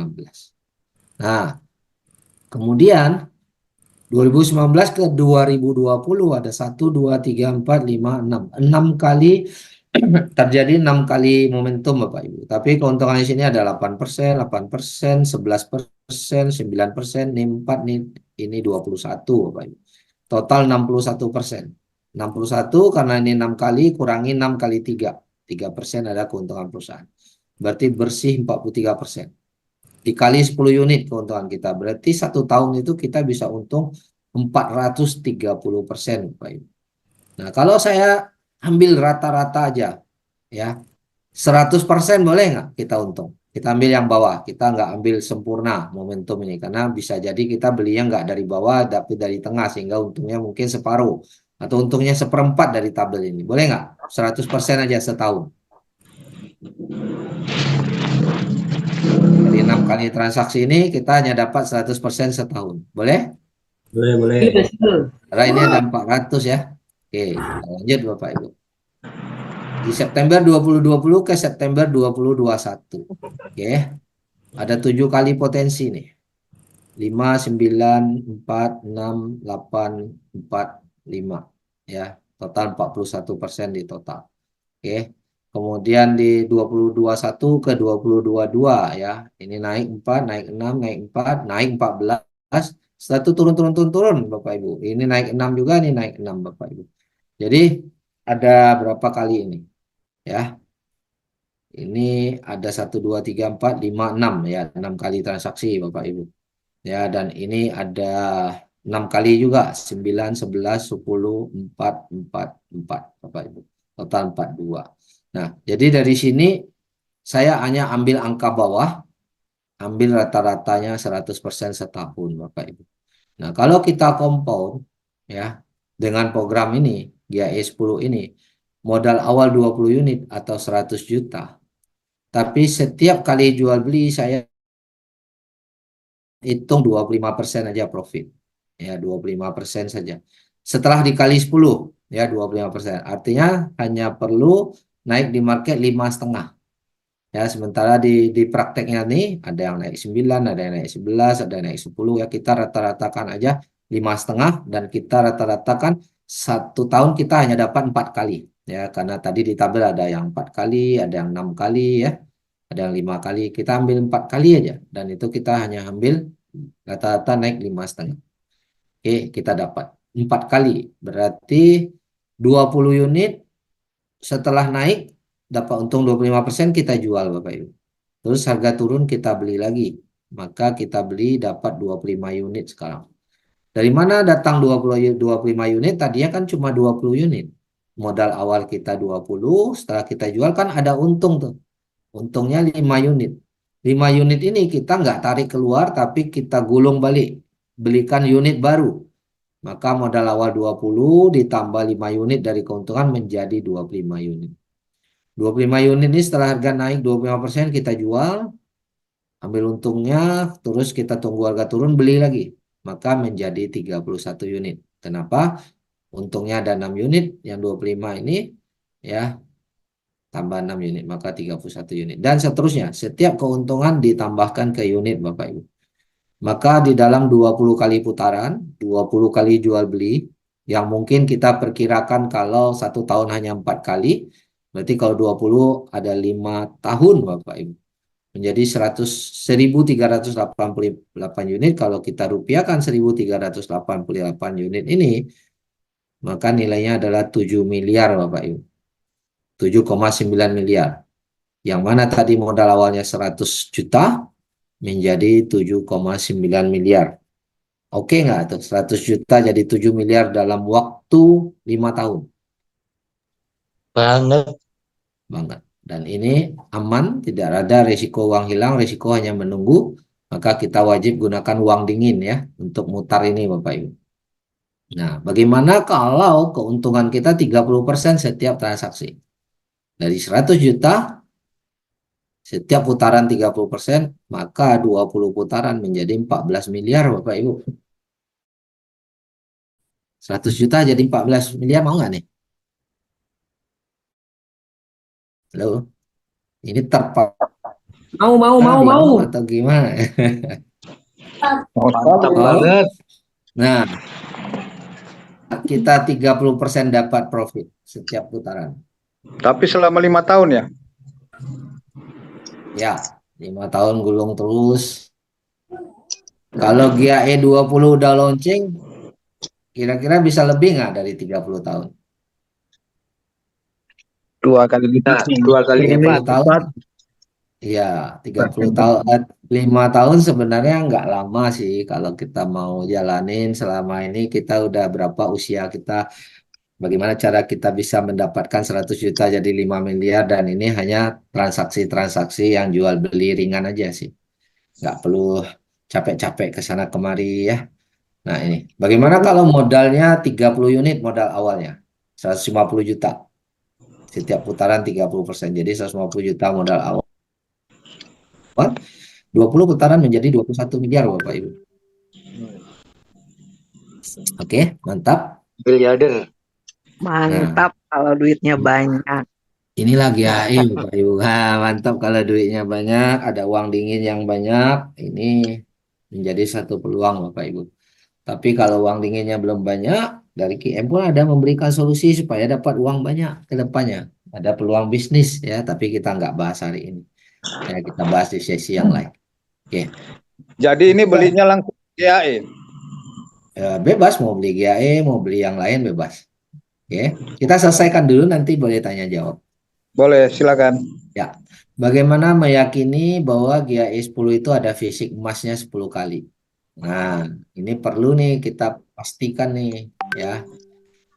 Nah, kemudian 2019 ke 2020 ada 1, 2, 3, 4, 5, 6. 6 kali terjadi 6 kali momentum, Bapak Ibu. Tapi keuntungan di sini ada 8%, 8%, 11%, 9%, ini 4, ini 21, Bapak Ibu. Total 61%. 61 karena ini 6 kali, kurangi 6 kali 3. 3% ada keuntungan perusahaan. Berarti bersih 43%. Dikali 10 unit keuntungan kita. Berarti 1 tahun itu kita bisa untung 430%, Bapak Ibu. Nah, kalau saya ambil rata-rata aja, ya, 100% boleh nggak kita untung? Kita ambil yang bawah, kita nggak ambil sempurna momentum ini, karena bisa jadi kita belinya nggak dari bawah, tapi dari tengah, sehingga untungnya mungkin separuh, atau untungnya seperempat dari tabel ini. Boleh nggak? 100% aja setahun. Dari 6 kali transaksi ini, kita hanya dapat 100% setahun. Boleh? Boleh. Karena ini ada 400 ya. Oke, kita lanjut Bapak Ibu. Di September 2020 ke September 2021. Oke. Ada 7 kali potensi nih. 5, 9, 4, 6, 8, 4, 5. Ya, total 41% di total. Oke. Kemudian di 2021 ke 2022 ya. Ini naik 4, naik 6, naik 4, naik 14. Setelah itu turun Bapak Ibu. Ini naik 6 juga, ini naik 6 Bapak Ibu. Jadi ada berapa kali ini? Ya. Ini ada 1, 2, 3, 4, 5, 6 ya. 6 kali transaksi Bapak Ibu. Ya, dan ini ada 6 kali juga. 9, 11, 10, 4, 4, 4 Bapak Ibu. Total 42. Nah, jadi dari sini saya hanya ambil angka bawah. Ambil rata-ratanya 100% setahun Bapak Ibu. Nah, kalau kita compound ya dengan program ini GAE 10 ini, modal awal 20 unit atau 100 juta. Tapi setiap kali jual beli saya hitung 25% aja profit. Ya, 25% saja. Setelah dikali 10 ya 25%. Artinya hanya perlu naik di market 5,5. Ya, sementara di prakteknya nih ada yang naik 9, ada yang naik 11, ada yang naik 10 ya, kita rata-ratakan aja 5,5 dan kita rata-ratakan 1 tahun kita hanya dapat 4 kali ya, karena tadi di tabel ada yang 4 kali, ada yang 6 kali ya, ada yang 5 kali, kita ambil 4 kali aja dan itu kita hanya ambil rata-rata naik 5,5. Oke, kita dapat 4 kali berarti 20 unit setelah naik dapat untung 25%, kita jual Bapak Ibu. Terus harga turun kita beli lagi. Maka kita beli dapat 25 unit sekarang. Dari mana datang 25 unit? Tadinya kan cuma 20 unit. Modal awal kita 20, setelah kita jual kan ada untung tuh. Untungnya 5 unit. 5 unit ini kita nggak tarik keluar, tapi kita gulung balik belikan unit baru. Maka modal awal 20 ditambah 5 unit dari keuntungan menjadi 25 unit. 25 unit ini setelah harga naik 25% kita jual, ambil untungnya, terus kita tunggu harga turun, beli lagi. Maka menjadi 31 unit. Kenapa? Untungnya ada 6 unit, yang 25 ini ya tambah 6 unit, maka 31 unit. Dan seterusnya, setiap keuntungan ditambahkan ke unit Bapak Ibu. Maka di dalam 20 kali putaran, 20 kali jual beli, yang mungkin kita perkirakan kalau 1 tahun hanya 4 kali, berarti kalau 20 ada 5 tahun Bapak Ibu. Menjadi 1.388 unit, kalau kita rupiahkan 1.388 unit ini, maka nilainya adalah 7 miliar Bapak Ibu. 7,9 miliar. Yang mana tadi modal awalnya 100 juta menjadi 7,9 miliar. Oke nggak tuh? 100 juta jadi 7 miliar dalam waktu 5 tahun. Banget. Banget. Dan ini aman, tidak ada risiko uang hilang, risiko hanya menunggu. Maka kita wajib gunakan uang dingin ya untuk mutar ini Bapak Ibu. Nah, bagaimana kalau keuntungan kita 30% setiap transaksi? Dari 100 juta, setiap putaran 30%, maka 20 putaran menjadi 14 miliar Bapak Ibu. 100 juta jadi 14 miliar, mau nggak nih? Halo? Ini Mau. atau gimana? Mantap Oh, banget. nah, kita 30% dapat profit setiap putaran. Tapi selama 5 tahun ya? Ya, 5 tahun gulung terus. Kalau GAE 20 udah launching, kira-kira bisa lebih nggak dari 30 tahun? 2 kali lipat. 2 kali 30 lipat. tahun? Iya, 30 tahun, 5 tahun sebenarnya nggak lama sih kalau kita mau jalanin selama ini kita udah berapa usia kita, bagaimana cara kita bisa mendapatkan 100 juta jadi 5 miliar dan ini hanya transaksi-transaksi yang jual beli ringan aja sih. Nggak perlu capek-capek ke sana kemari ya. Nah ini, bagaimana kalau modalnya 30 unit modal awalnya, 150 juta. Setiap putaran 30%, jadi 150 juta modal awal. 20 putaran menjadi 21 miliar Bapak Ibu. Oke, mantap. Miliarder. Mantap kalau duitnya banyak. Inilah GAE Bapak Ibu. Mantap kalau duitnya banyak, ada uang dingin yang banyak, ini menjadi satu peluang Bapak Ibu. Tapi kalau uang dinginnya belum banyak, dari QM pun ada memberikan solusi supaya dapat uang banyak ke depannya. Ada peluang bisnis ya, tapi kita nggak bahas hari ini. Ya, kita bahas di sesi yang lain. Oke. Jadi ini belinya langsung GAE. Bebas mau beli GAE, mau beli yang lain bebas. Oke. Kita selesaikan dulu, nanti boleh tanya jawab. Boleh, silakan. Ya. Bagaimana meyakini bahwa GAE 10 itu ada fisik emasnya 10 kali? Nah, ini perlu nih kita pastikan nih ya.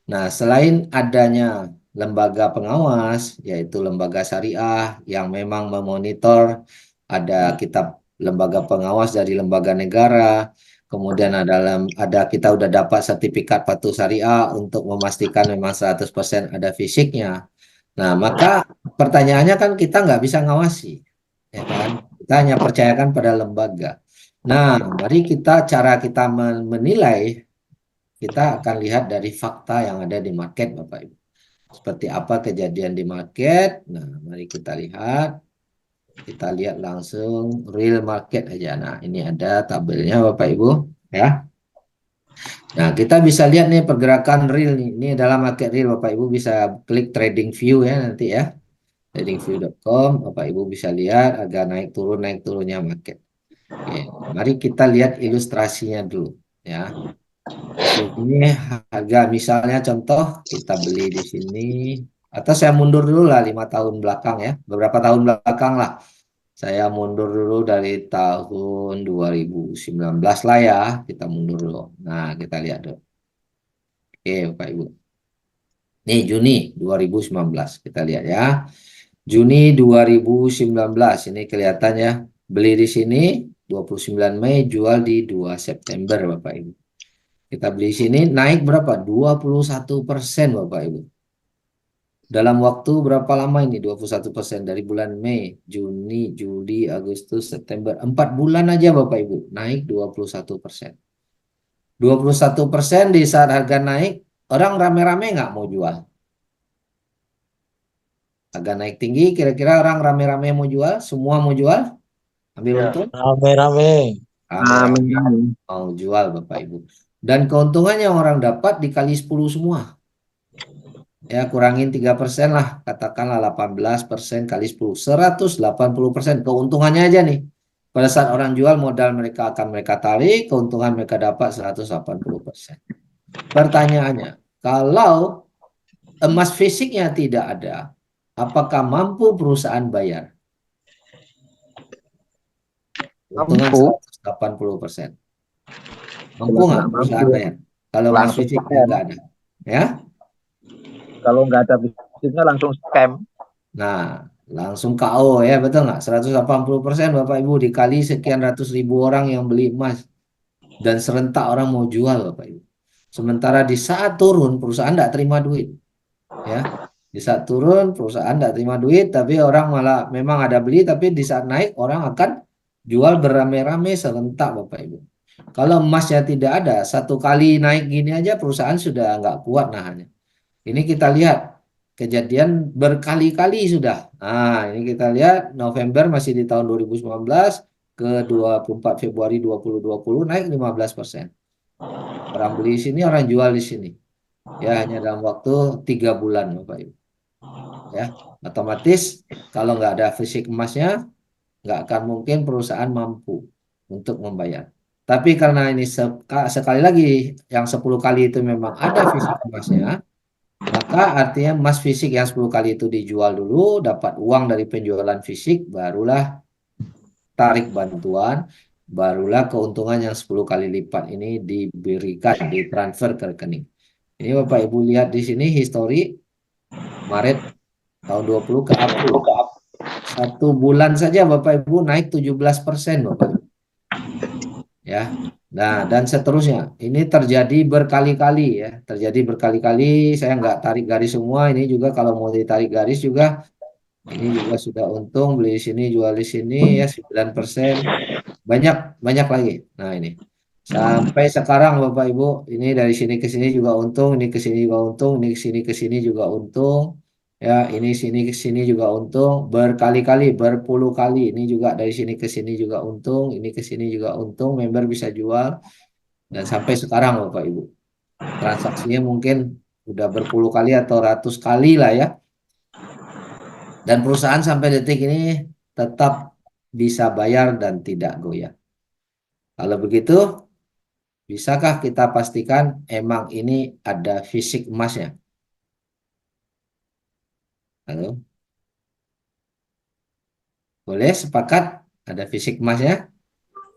Nah, selain adanya lembaga pengawas, yaitu lembaga syariah yang memang memonitor, ada kitab lembaga pengawas dari lembaga negara, kemudian ada kita udah dapat sertifikat patuh syariah untuk memastikan memang 100% ada fisiknya. Nah, maka pertanyaannya kan kita nggak bisa ngawasi, ya kan? Kita hanya percayakan pada lembaga. Nah, mari cara kita menilai, kita akan lihat dari fakta yang ada di market, Bapak Ibu. Seperti apa kejadian di market. Nah, mari kita lihat. Kita lihat langsung real market aja. Nah, ini ada tabelnya Bapak Ibu, ya. Nah, kita bisa lihat nih pergerakan real nih. Ini adalah market real, Bapak Ibu bisa klik trading view ya nanti ya. Tradingview.com, Bapak Ibu bisa lihat agak naik turunnya market. Oke, mari kita lihat ilustrasinya dulu ya. Ini harga misalnya contoh kita beli di sini, atau saya mundur dulu lah 5 tahun belakang ya, beberapa tahun belakang lah. Saya mundur dulu dari tahun 2019 lah ya, kita mundur dulu. Nah, kita lihat dulu. Oke, Bapak Ibu. Nih Juni 2019 kita lihat ya. Juni 2019 ini kelihatannya beli di sini 29 Mei, jual di 2 September, Bapak Ibu. Kita beli sini naik berapa? 21% Bapak Ibu. Dalam waktu berapa lama ini 21% dari bulan Mei, Juni, Juli, Agustus, September. 4 bulan aja Bapak Ibu naik 21%. 21% di saat harga naik, orang rame-rame nggak mau jual. Harga naik tinggi, kira-kira orang rame-rame mau jual? Semua mau jual? Ambil Ya. untung? Rame-rame. Rame-rame Amin. mau jual Bapak Ibu. Dan keuntungan yang orang dapat dikali 10 semua. Ya, kurangin 3% lah, katakanlah 18% kali 10, 180% keuntungannya aja nih. Pada saat orang jual, modal mereka akan mereka tarik, keuntungan mereka dapat 180%. Pertanyaannya, kalau emas fisiknya tidak ada, apakah mampu perusahaan bayar? Keuntungan Mampu. 180%. Mampu nggak perusahaan bayar? Kalau emas Langsung fisiknya nggak ada. Ya? Kalau nggak ada bisnisnya langsung scam. Nah, langsung KO ya, betul nggak? 180% Bapak Ibu dikali sekian ratus ribu orang yang beli emas. Dan serentak orang mau jual Bapak Ibu. Sementara di saat turun perusahaan tidak terima duit. Ya, di saat turun perusahaan tidak terima duit, tapi orang malah memang ada beli, tapi di saat naik orang akan jual beramai-ramai serentak Bapak Ibu. Kalau emasnya tidak ada, satu kali naik gini aja perusahaan sudah nggak kuat nahannya. Ini kita lihat kejadian berkali-kali sudah. Nah, ini kita lihat November masih di tahun 2019 ke 24 Februari 2020 naik 15%. Orang beli di sini, orang jual di sini. Ya, hanya dalam waktu 3 bulan, Bapak Ibu. Ya, otomatis kalau nggak ada fisik emasnya, nggak akan mungkin perusahaan mampu untuk membayar. Tapi karena ini sekali lagi, yang 10 kali itu memang ada fisik emasnya, maka artinya emas fisik yang 10 kali itu dijual dulu, dapat uang dari penjualan fisik, barulah tarik bantuan, barulah keuntungan yang 10 kali lipat ini diberikan, ditransfer ke rekening. Ini Bapak Ibu lihat di sini histori Maret tahun 20 ke April. 1 bulan saja Bapak Ibu naik 17% Bapak Ibu. Ya. Nah, dan seterusnya. Ini terjadi berkali-kali ya. Terjadi berkali-kali. Saya nggak tarik garis semua. Ini juga kalau mau ditarik garis juga. Ini juga sudah untung. Beli di sini, jual di sini ya 9%. Banyak lagi. Nah ini. Sampai sekarang Bapak Ibu. Ini dari sini ke sini juga untung. Ini ke sini juga untung. Ini ke sini ke sini juga untung. Ya, ini sini ke sini juga untung, berkali-kali, berpuluh kali. Ini juga dari sini ke sini juga untung, ini ke sini juga untung, member bisa jual. Dan sampai sekarang Bapak Ibu. Transaksinya mungkin udah berpuluh kali atau ratus kali lah ya. Dan perusahaan sampai detik ini tetap bisa bayar dan tidak goyah. Kalau begitu, bisakah kita pastikan emang ini ada fisik emasnya? Halo? Boleh sepakat ada fisik emasnya?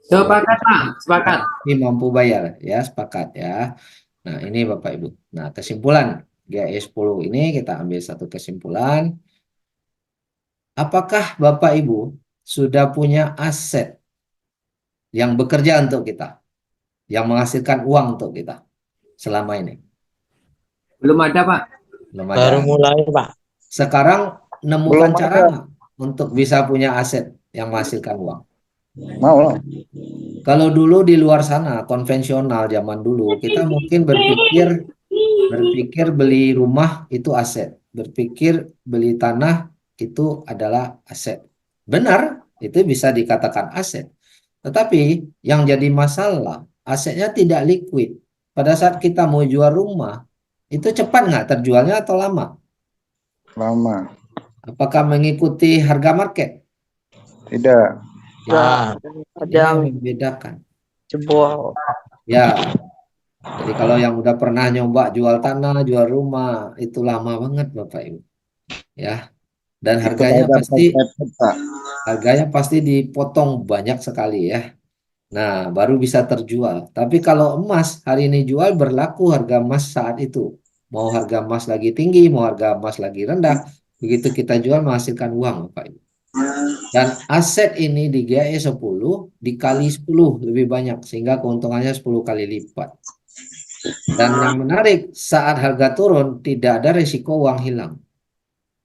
Sepakat, Pak. Sepakat. Ini mampu bayar ya, sepakat ya. Nah, ini Bapak Ibu. Nah, kesimpulan GAE 10 ini kita ambil satu kesimpulan. Apakah Bapak Ibu sudah punya aset yang bekerja untuk kita, yang menghasilkan uang untuk kita selama ini? Belum ada, Pak. Belum ada. Baru mulai, Pak. Sekarang nemukan Belum cara ada. nggak untuk bisa punya aset yang menghasilkan uang? Mau lah. Kalau dulu di luar sana konvensional zaman dulu kita mungkin berpikir beli rumah itu aset, berpikir beli tanah itu adalah aset. Benar, itu bisa dikatakan aset. Tetapi yang jadi masalah asetnya tidak liquid. Pada saat kita mau jual rumah itu cepat nggak terjualnya atau lama? Lama. Apakah mengikuti harga market? Tidak. Ya, ini yang Kadang membedakan. jebol. Ya, jadi kalau yang udah pernah nyoba jual tanah, jual rumah, itu lama banget Bapak Ibu. Ya, dan Itu harganya ada pasti pepet, Pak. dipotong banyak sekali ya. Nah, baru bisa terjual. Tapi kalau emas hari ini jual berlaku harga emas saat itu. Mau harga emas lagi tinggi, mau harga emas lagi rendah, begitu kita jual menghasilkan uang Bapak Ibu. Dan aset ini di GAE 10 dikali 10 lebih banyak sehingga keuntungannya 10 kali lipat. Dan yang menarik, saat harga turun tidak ada risiko uang hilang.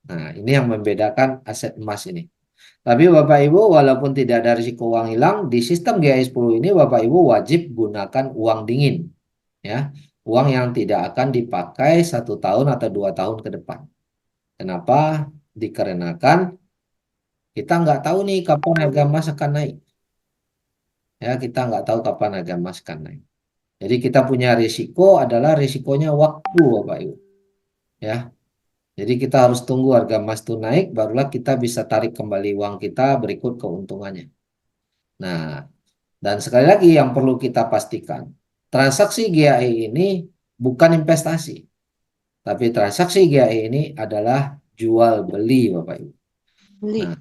Nah, ini yang membedakan aset emas ini. Tapi Bapak Ibu, walaupun tidak ada risiko uang hilang, di sistem GAE 10 ini Bapak Ibu wajib gunakan uang dingin. Ya, uang yang tidak akan dipakai 1 tahun atau 2 tahun ke depan. Kenapa? Dikarenakan kita nggak tahu nih kapan harga emas akan naik. Ya, kita nggak tahu kapan harga emas akan naik. Jadi kita punya risiko adalah risikonya waktu, Bapak Ibu. Ya, jadi kita harus tunggu harga emas itu naik, barulah kita bisa tarik kembali uang kita berikut keuntungannya. Nah, dan sekali lagi yang perlu kita pastikan, transaksi GAE ini bukan investasi, tapi transaksi GAE ini adalah jual beli, Bapak Ibu. Nah,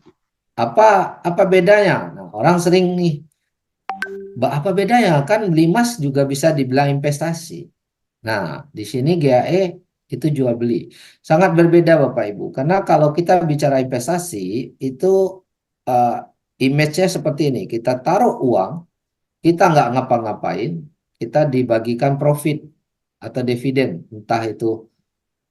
apa bedanya? Nah, orang sering nih, apa bedanya? Kan beli emas juga bisa dibilang investasi. Nah, di sini GAE itu jual beli. Sangat berbeda Bapak Ibu. Karena kalau kita bicara investasi, itu uh, image-nya seperti ini. Kita taruh uang, kita nggak ngapa-ngapain, kita dibagikan profit atau dividen. Entah itu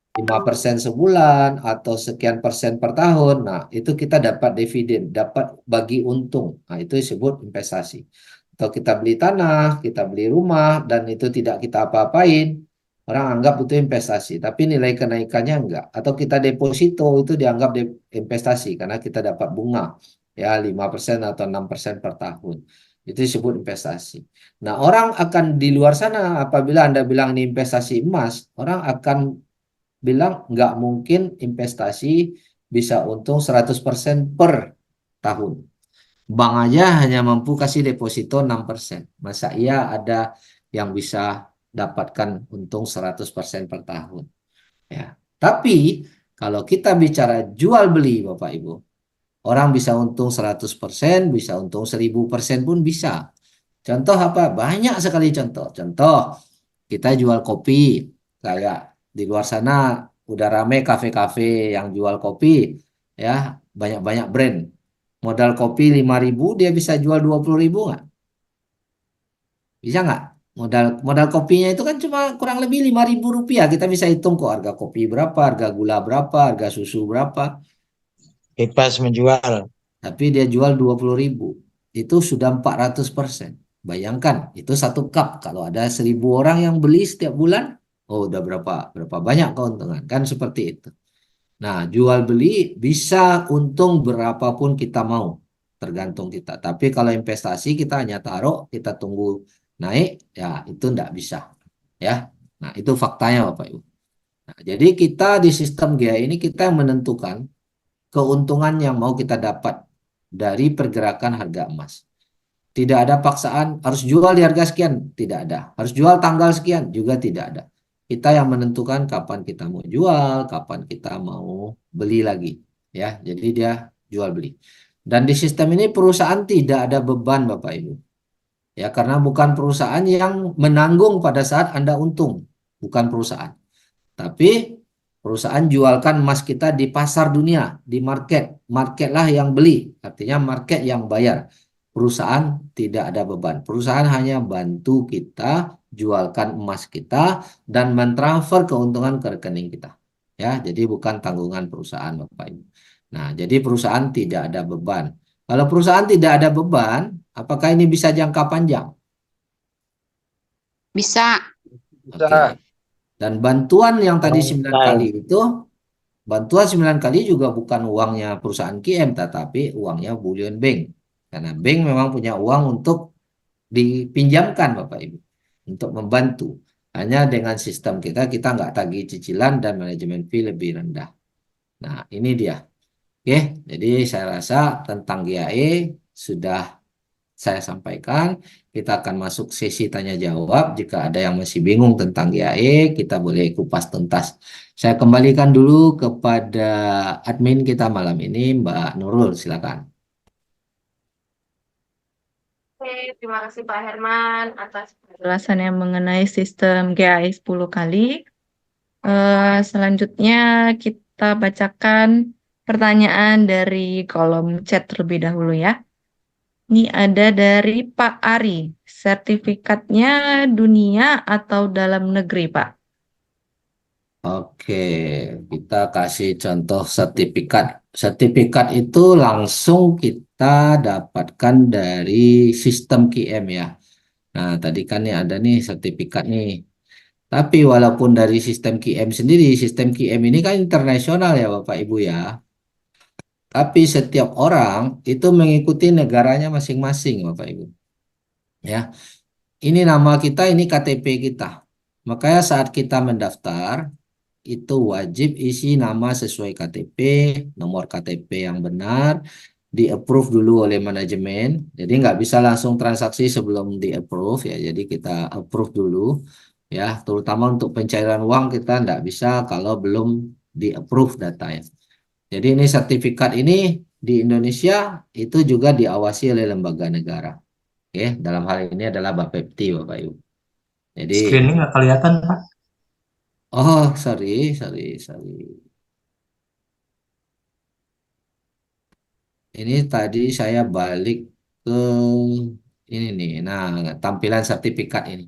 5% sebulan atau sekian persen per tahun. Nah, itu kita dapat dividen, dapat bagi untung. Nah, itu disebut investasi. Atau kita beli tanah, kita beli rumah, dan itu tidak kita apa-apain, orang anggap itu investasi. Tapi nilai kenaikannya enggak. Atau kita deposito, itu dianggap investasi karena kita dapat bunga. Ya, 5% atau 6% per tahun. Itu disebut investasi. Nah, orang akan di luar sana, apabila Anda bilang ini investasi emas, orang akan bilang nggak mungkin investasi bisa untung 100% per tahun. Bank aja hanya mampu kasih deposito 6%. Masa iya ada yang bisa dapatkan untung 100% per tahun. Ya. Tapi kalau kita bicara jual beli Bapak Ibu, orang bisa untung 100%, bisa untung 1000% pun bisa. Contoh apa? Banyak sekali contoh. Contoh, kita jual kopi. Kayak di luar sana udah rame kafe-kafe yang jual kopi. Ya, banyak-banyak brand. Modal kopi 5.000, dia bisa jual 20.000 nggak? Bisa nggak? Modal kopinya itu kan cuma kurang lebih 5.000 rupiah. Kita bisa hitung kok harga kopi berapa, harga gula berapa, harga susu berapa. Bebas menjual. Tapi dia jual 20.000. Itu sudah 400%. Bayangkan, itu 1 cup. Kalau ada 1.000 orang yang beli setiap bulan, oh udah berapa banyak keuntungan. Kan seperti itu. Nah, jual beli bisa untung berapapun kita mau. Tergantung kita. Tapi kalau investasi kita hanya taruh, kita tunggu naik, ya itu enggak bisa. Ya. Nah, itu faktanya Bapak Ibu. Nah, jadi kita di sistem GAE ini kita yang menentukan keuntungan yang mau kita dapat dari pergerakan harga emas. Tidak ada paksaan harus jual di harga sekian, tidak ada. Harus jual tanggal sekian, juga tidak ada. Kita yang menentukan kapan kita mau jual, kapan kita mau beli lagi. Ya, jadi dia jual beli. Dan di sistem ini perusahaan tidak ada beban Bapak Ibu. Ya, karena bukan perusahaan yang menanggung pada saat Anda untung, bukan perusahaan. Tapi perusahaan jualkan emas kita di pasar dunia, di market. Marketlah yang beli, artinya market yang bayar. Perusahaan tidak ada beban. Perusahaan hanya bantu kita jualkan emas kita dan mentransfer keuntungan ke rekening kita. Ya, jadi bukan tanggungan perusahaan Bapak Ibu. Nah, jadi perusahaan tidak ada beban. Kalau perusahaan tidak ada beban, apakah ini bisa jangka panjang? Bisa. Oke. Dan bantuan yang tadi 9 kali itu, bantuan 9 kali juga bukan uangnya perusahaan QM, tetapi uangnya Bullion Bank. Karena bank memang punya uang untuk dipinjamkan Bapak Ibu, untuk membantu. Hanya dengan sistem kita nggak tagih cicilan dan manajemen fee lebih rendah. Nah, ini dia. Oke, jadi saya rasa tentang GAE sudah saya sampaikan. Kita akan masuk sesi tanya jawab. Jika ada yang masih bingung tentang GAE, kita boleh kupas tuntas. Saya kembalikan dulu kepada admin kita malam ini, Mbak Nurul, silakan. Oke, terima kasih Pak Herman atas penjelasannya mengenai sistem GAE 10 kali. Selanjutnya kita bacakan pertanyaan dari kolom chat terlebih dahulu ya. Ini ada dari Pak Ari. Sertifikatnya dunia atau dalam negeri, Pak? Oke, kita kasih contoh sertifikat. Sertifikat itu langsung kita dapatkan dari sistem QM ya. Nah, tadi kan nih ada nih sertifikat nih. Tapi walaupun dari sistem QM sendiri, sistem QM ini kan internasional ya Bapak Ibu ya. Tapi setiap orang itu mengikuti negaranya masing-masing Bapak Ibu. Ya, ini nama kita, ini KTP kita. Makanya saat kita mendaftar, itu wajib isi nama sesuai KTP, nomor KTP yang benar, di-approve dulu oleh manajemen. Jadi nggak bisa langsung transaksi sebelum di-approve ya. Jadi kita approve dulu ya, terutama untuk pencairan uang kita nggak bisa kalau belum di-approve datanya. Jadi ini sertifikat ini di Indonesia itu juga diawasi oleh lembaga negara. Oke, dalam hal ini adalah Bapepti Bapak Ibu. Jadi, Screening nggak kelihatan, Pak. oh sorry. Ini tadi saya balik ke ini nih. Nah, tampilan sertifikat ini.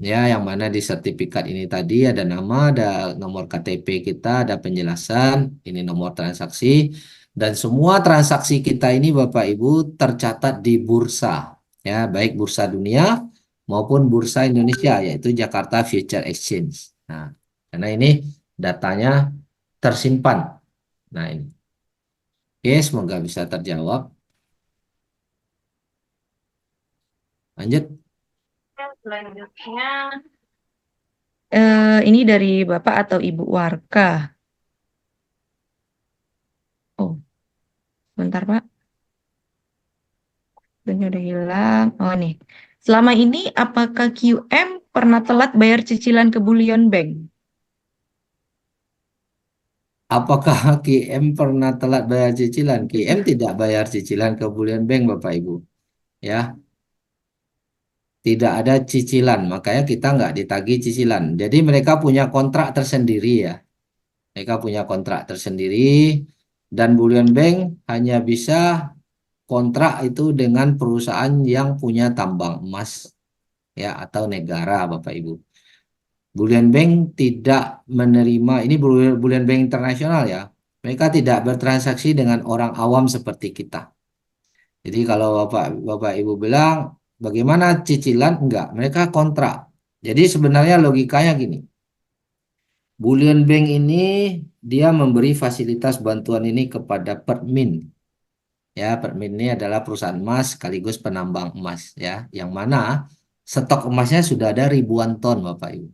Ya, yang mana di sertifikat ini tadi ada nama, ada nomor KTP kita, ada penjelasan, ini nomor transaksi, dan semua transaksi kita ini Bapak Ibu tercatat di bursa, ya, baik bursa dunia maupun bursa Indonesia, yaitu Jakarta Future Exchange. Nah, karena ini datanya tersimpan. Nah, ini. Oke, semoga bisa terjawab. Lanjut. Selanjutnya, ini dari Bapak atau Ibu Warka. Oh, bentar Pak. Ini udah hilang. Oh nih. Selama ini apakah QM pernah telat bayar cicilan ke Bullion Bank? Apakah QM pernah telat bayar cicilan? QM tidak bayar cicilan ke Bullion Bank, Bapak Ibu. Ya, tidak ada cicilan, makanya kita nggak ditagih cicilan. Jadi mereka punya kontrak tersendiri ya. Mereka punya kontrak tersendiri dan Bullion Bank hanya bisa kontrak itu dengan perusahaan yang punya tambang emas ya atau negara, Bapak Ibu. Bullion Bank tidak menerima, ini Bullion Bank internasional ya. Mereka tidak bertransaksi dengan orang awam seperti kita. Jadi kalau Bapak Ibu bilang bagaimana cicilan? Enggak, mereka kontrak. Jadi sebenarnya logikanya gini. Bullion Bank ini dia memberi fasilitas bantuan ini kepada Permin. Ya, Permin ini adalah perusahaan emas sekaligus penambang emas ya, yang mana stok emasnya sudah ada ribuan ton Bapak Ibu.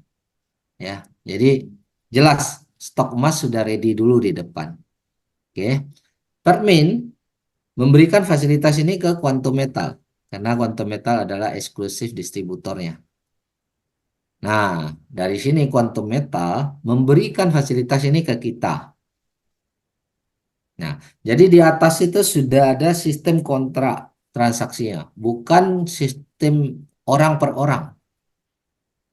Ya, jadi jelas stok emas sudah ready dulu di depan. Oke. Permin memberikan fasilitas ini ke Quantum Metal karena Quantum Metal adalah eksklusif distributornya. Nah, dari sini Quantum Metal memberikan fasilitas ini ke kita. Nah, jadi di atas itu sudah ada sistem kontrak transaksinya, bukan sistem orang per orang.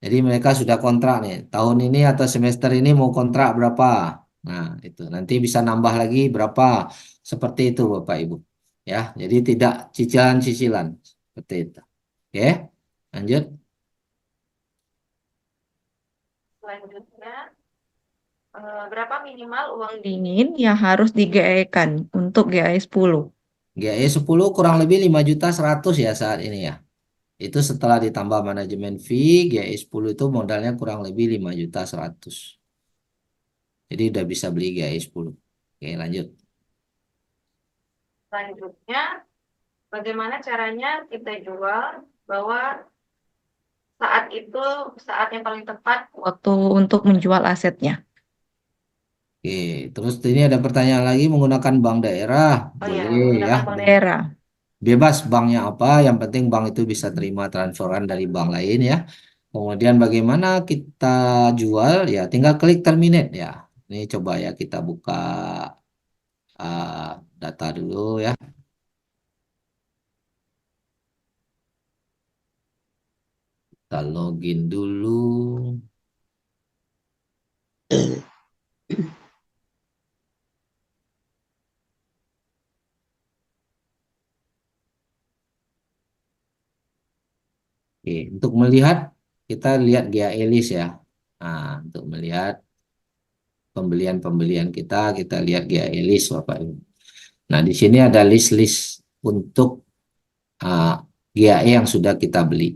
Jadi mereka sudah kontrak nih, tahun ini atau semester ini mau kontrak berapa. Nah, itu nanti bisa nambah lagi berapa. Seperti itu Bapak Ibu. Ya, jadi tidak cicilan-cicilan. Seperti itu. Oke, lanjut. Selanjutnya, berapa minimal uang dingin yang harus diGAE-kan untuk GAE 10? GAE 10 kurang lebih 5.100.000 ya saat ini ya. Itu setelah ditambah manajemen fee, GAE 10 itu modalnya kurang lebih 5.100.000. Jadi udah bisa beli GAE 10. Oke, lanjut. Selanjutnya, bagaimana caranya kita jual bahwa saat itu saat yang paling tepat waktu untuk menjual asetnya? Oke, terus ini ada pertanyaan lagi menggunakan bank daerah. Oh iya, Boleh ya. menggunakan bank daerah. Bebas banknya apa, yang penting bank itu bisa terima transferan dari bank lain ya. Kemudian bagaimana kita jual ya, tinggal klik terminate ya. Ini coba ya kita buka data dulu ya. Kita login dulu. Oke, untuk melihat kita lihat GAE list ya. Nah, untuk melihat pembelian-pembelian kita lihat GAE list Bapak Ibu. Nah, di sini ada list-list untuk GAE yang sudah kita beli.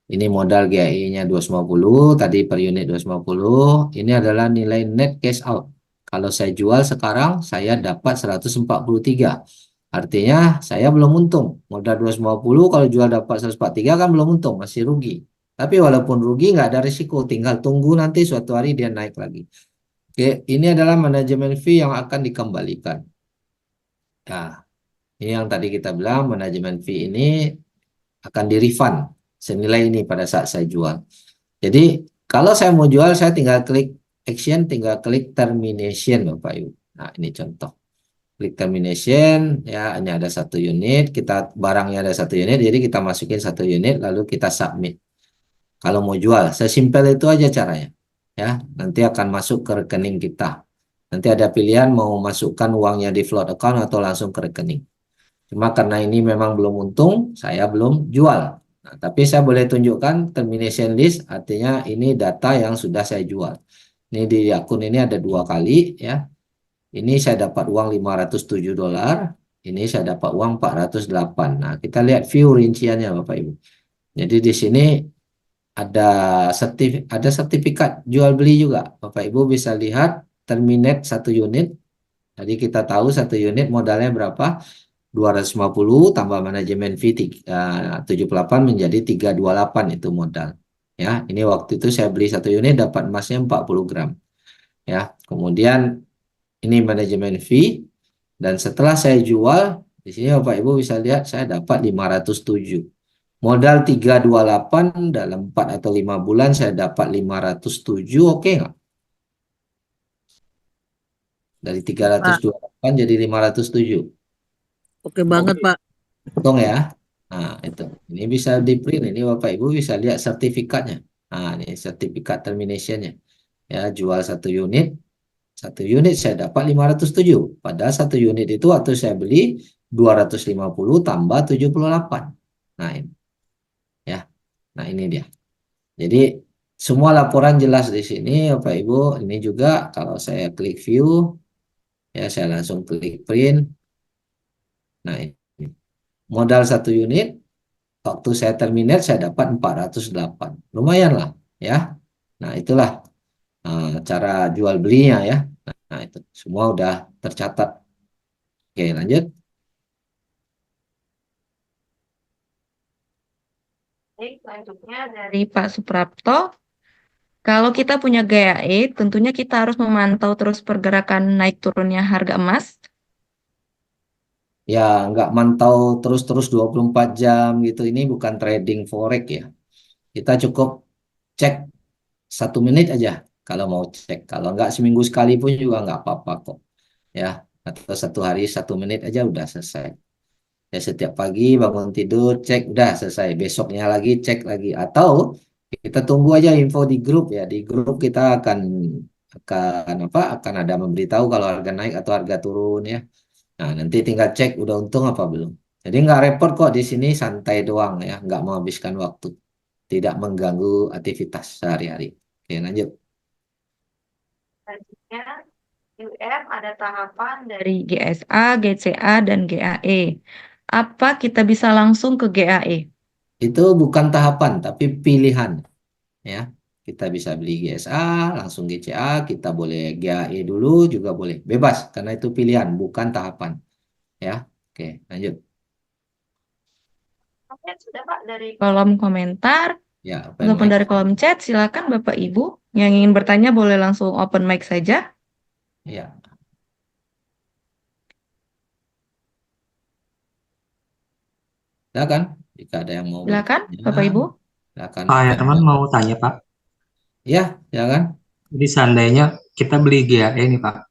Ini modal GAE-nya 250, tadi per unit 250. Ini adalah nilai net cash out. Kalau saya jual sekarang, saya dapat 143. Artinya saya belum untung. Modal 250, kalau jual dapat 143 kan belum untung, masih rugi. Tapi walaupun rugi nggak ada risiko, tinggal tunggu nanti suatu hari dia naik lagi. Oke, ini adalah manajemen fee yang akan dikembalikan. Nah, ini yang tadi kita bilang, manajemen fee ini akan di-refund senilai ini pada saat saya jual. Jadi kalau saya mau jual, saya tinggal klik action, tinggal klik termination Bapak Ibu. Nah, ini contoh. Klik termination, ya ini ada 1 unit, barangnya ada 1 unit, jadi kita masukin 1 unit, lalu kita submit. Kalau mau jual, sesimpel itu aja caranya. Ya, nanti akan masuk ke rekening kita. Nanti ada pilihan mau masukkan uangnya di float account atau langsung ke rekening. Cuma karena ini memang belum untung, saya belum jual. Nah, tapi saya boleh tunjukkan termination list, artinya ini data yang sudah saya jual. Ini di akun ini ada 2 kali ya. Ini saya dapat uang $507, ini saya dapat uang 408. Nah, kita lihat view rinciannya Bapak Ibu. Jadi di sini ada sertifikat jual beli juga. Bapak Ibu bisa lihat terminate 1 unit. Jadi kita tahu 1 unit modalnya berapa? 250 tambah manajemen fee 78 menjadi 328 itu modal. Ya, ini waktu itu saya beli 1 unit dapat emasnya 40 gram. Ya, kemudian ini manajemen fee dan setelah saya jual di sini Bapak Ibu bisa lihat saya dapat 507. Modal 328 dalam 4 atau 5 bulan saya dapat 507, oke nggak? Dari 328 jadi 507. Oke banget, Pak. Untung ya. Nah, itu. Ini bisa di print. Ini Bapak Ibu bisa lihat sertifikatnya. Nah, ini sertifikat terminationnya. Ya, jual 1 unit. 1 unit saya dapat 507. Padahal 1 unit itu waktu saya beli 250 tambah 78. Nah, ini. Ya. Nah, ini dia. Jadi, semua laporan jelas di sini Bapak Ibu. Ini juga kalau saya klik view, ya saya langsung klik print. Nah, ini. Modal 1 unit, waktu saya terminate saya dapat 408. Lumayan lah ya. Nah, itulah cara jual belinya ya. Nah, itu semua udah tercatat. Oke, lanjut. Baik, selanjutnya dari Pak Suprapto. Kalau kita punya GAE, tentunya kita harus memantau terus pergerakan naik turunnya harga emas. Ya, nggak mantau terus-terus 24 jam gitu. Ini bukan trading forex ya. Kita cukup cek 1 menit aja kalau mau cek. Kalau nggak seminggu sekali pun juga nggak apa-apa kok. Ya, atau 1 hari 1 menit aja udah selesai. Ya, setiap pagi bangun tidur cek udah selesai. Besoknya lagi cek lagi. Atau kita tunggu aja info di grup ya. Di grup kita akan ada memberitahu kalau harga naik atau harga turun ya. Nah, nanti tinggal cek udah untung apa belum. Jadi nggak repot kok di sini, santai doang ya, nggak menghabiskan waktu, tidak mengganggu aktivitas sehari-hari. Oke, lanjut. Selanjutnya, UM ada tahapan dari GSA, GCA, dan GAE. Apa kita bisa langsung ke GAE? Itu bukan tahapan, tapi pilihan ya. Kita bisa beli GSA, langsung GCA, kita boleh GAE dulu juga boleh. Bebas, karena itu pilihan, bukan tahapan. Ya, oke, lanjut. Oke, sudah Pak dari kolom komentar Ya, open ataupun mic. dari kolom chat. Silakan Bapak Ibu yang ingin bertanya boleh langsung open mic saja. Ya, silakan. Jika ada yang mau Silakan bertanya, Bapak Ibu. silakan. Pak ya teman mau tanya Pak. Ya, silakan. Jadi seandainya kita beli GAE nih Pak,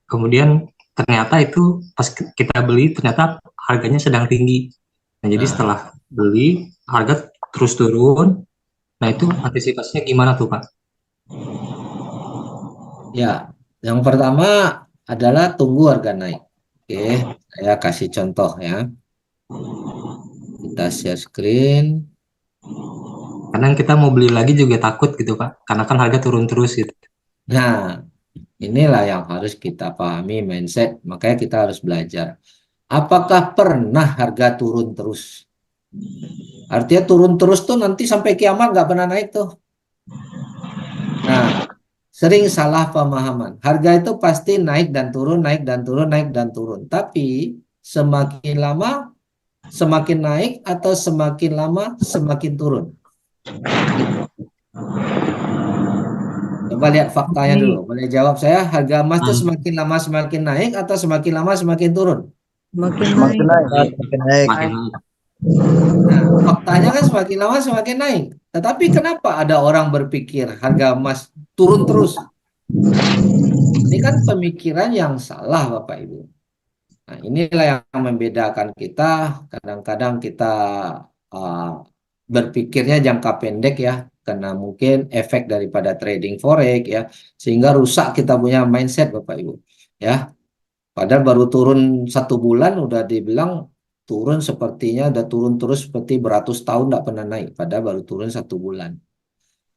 kemudian ternyata itu pas kita beli ternyata harganya sedang tinggi. Nah jadi Nah. setelah beli harga terus turun. Nah itu antisipasinya gimana tuh Pak? Ya, yang pertama adalah tunggu harga naik. Oke, saya kasih contoh ya. Kita share screen. Kadang kita mau beli lagi juga takut gitu Pak, karena kan harga turun terus gitu. Nah, inilah yang harus kita pahami mindset. Makanya kita harus belajar. Apakah pernah harga turun terus? Artinya turun terus tuh nanti sampai kiamat nggak pernah naik tuh. Nah, sering salah pemahaman. Harga itu pasti naik dan turun, naik dan turun, naik dan turun. Tapi semakin lama semakin naik atau semakin lama semakin turun. Coba lihat faktanya dulu. Boleh jawab saya, harga emas itu semakin lama semakin naik atau semakin lama semakin turun? Makin Semakin naik. naik. Makin naik. Makin Nah, faktanya kan semakin lama semakin naik. Tetapi kenapa ada orang berpikir harga emas turun terus? Ini kan pemikiran yang salah, Bapak Ibu. Nah, inilah yang membedakan kita. Kadang-kadang kita uh, berpikirnya jangka pendek ya, karena mungkin efek daripada trading forex ya, sehingga rusak kita punya mindset, Bapak Ibu. Ya, padahal baru turun 1 bulan udah dibilang turun, sepertinya udah turun terus seperti beratus tahun tidak pernah naik. Padahal baru turun 1 bulan.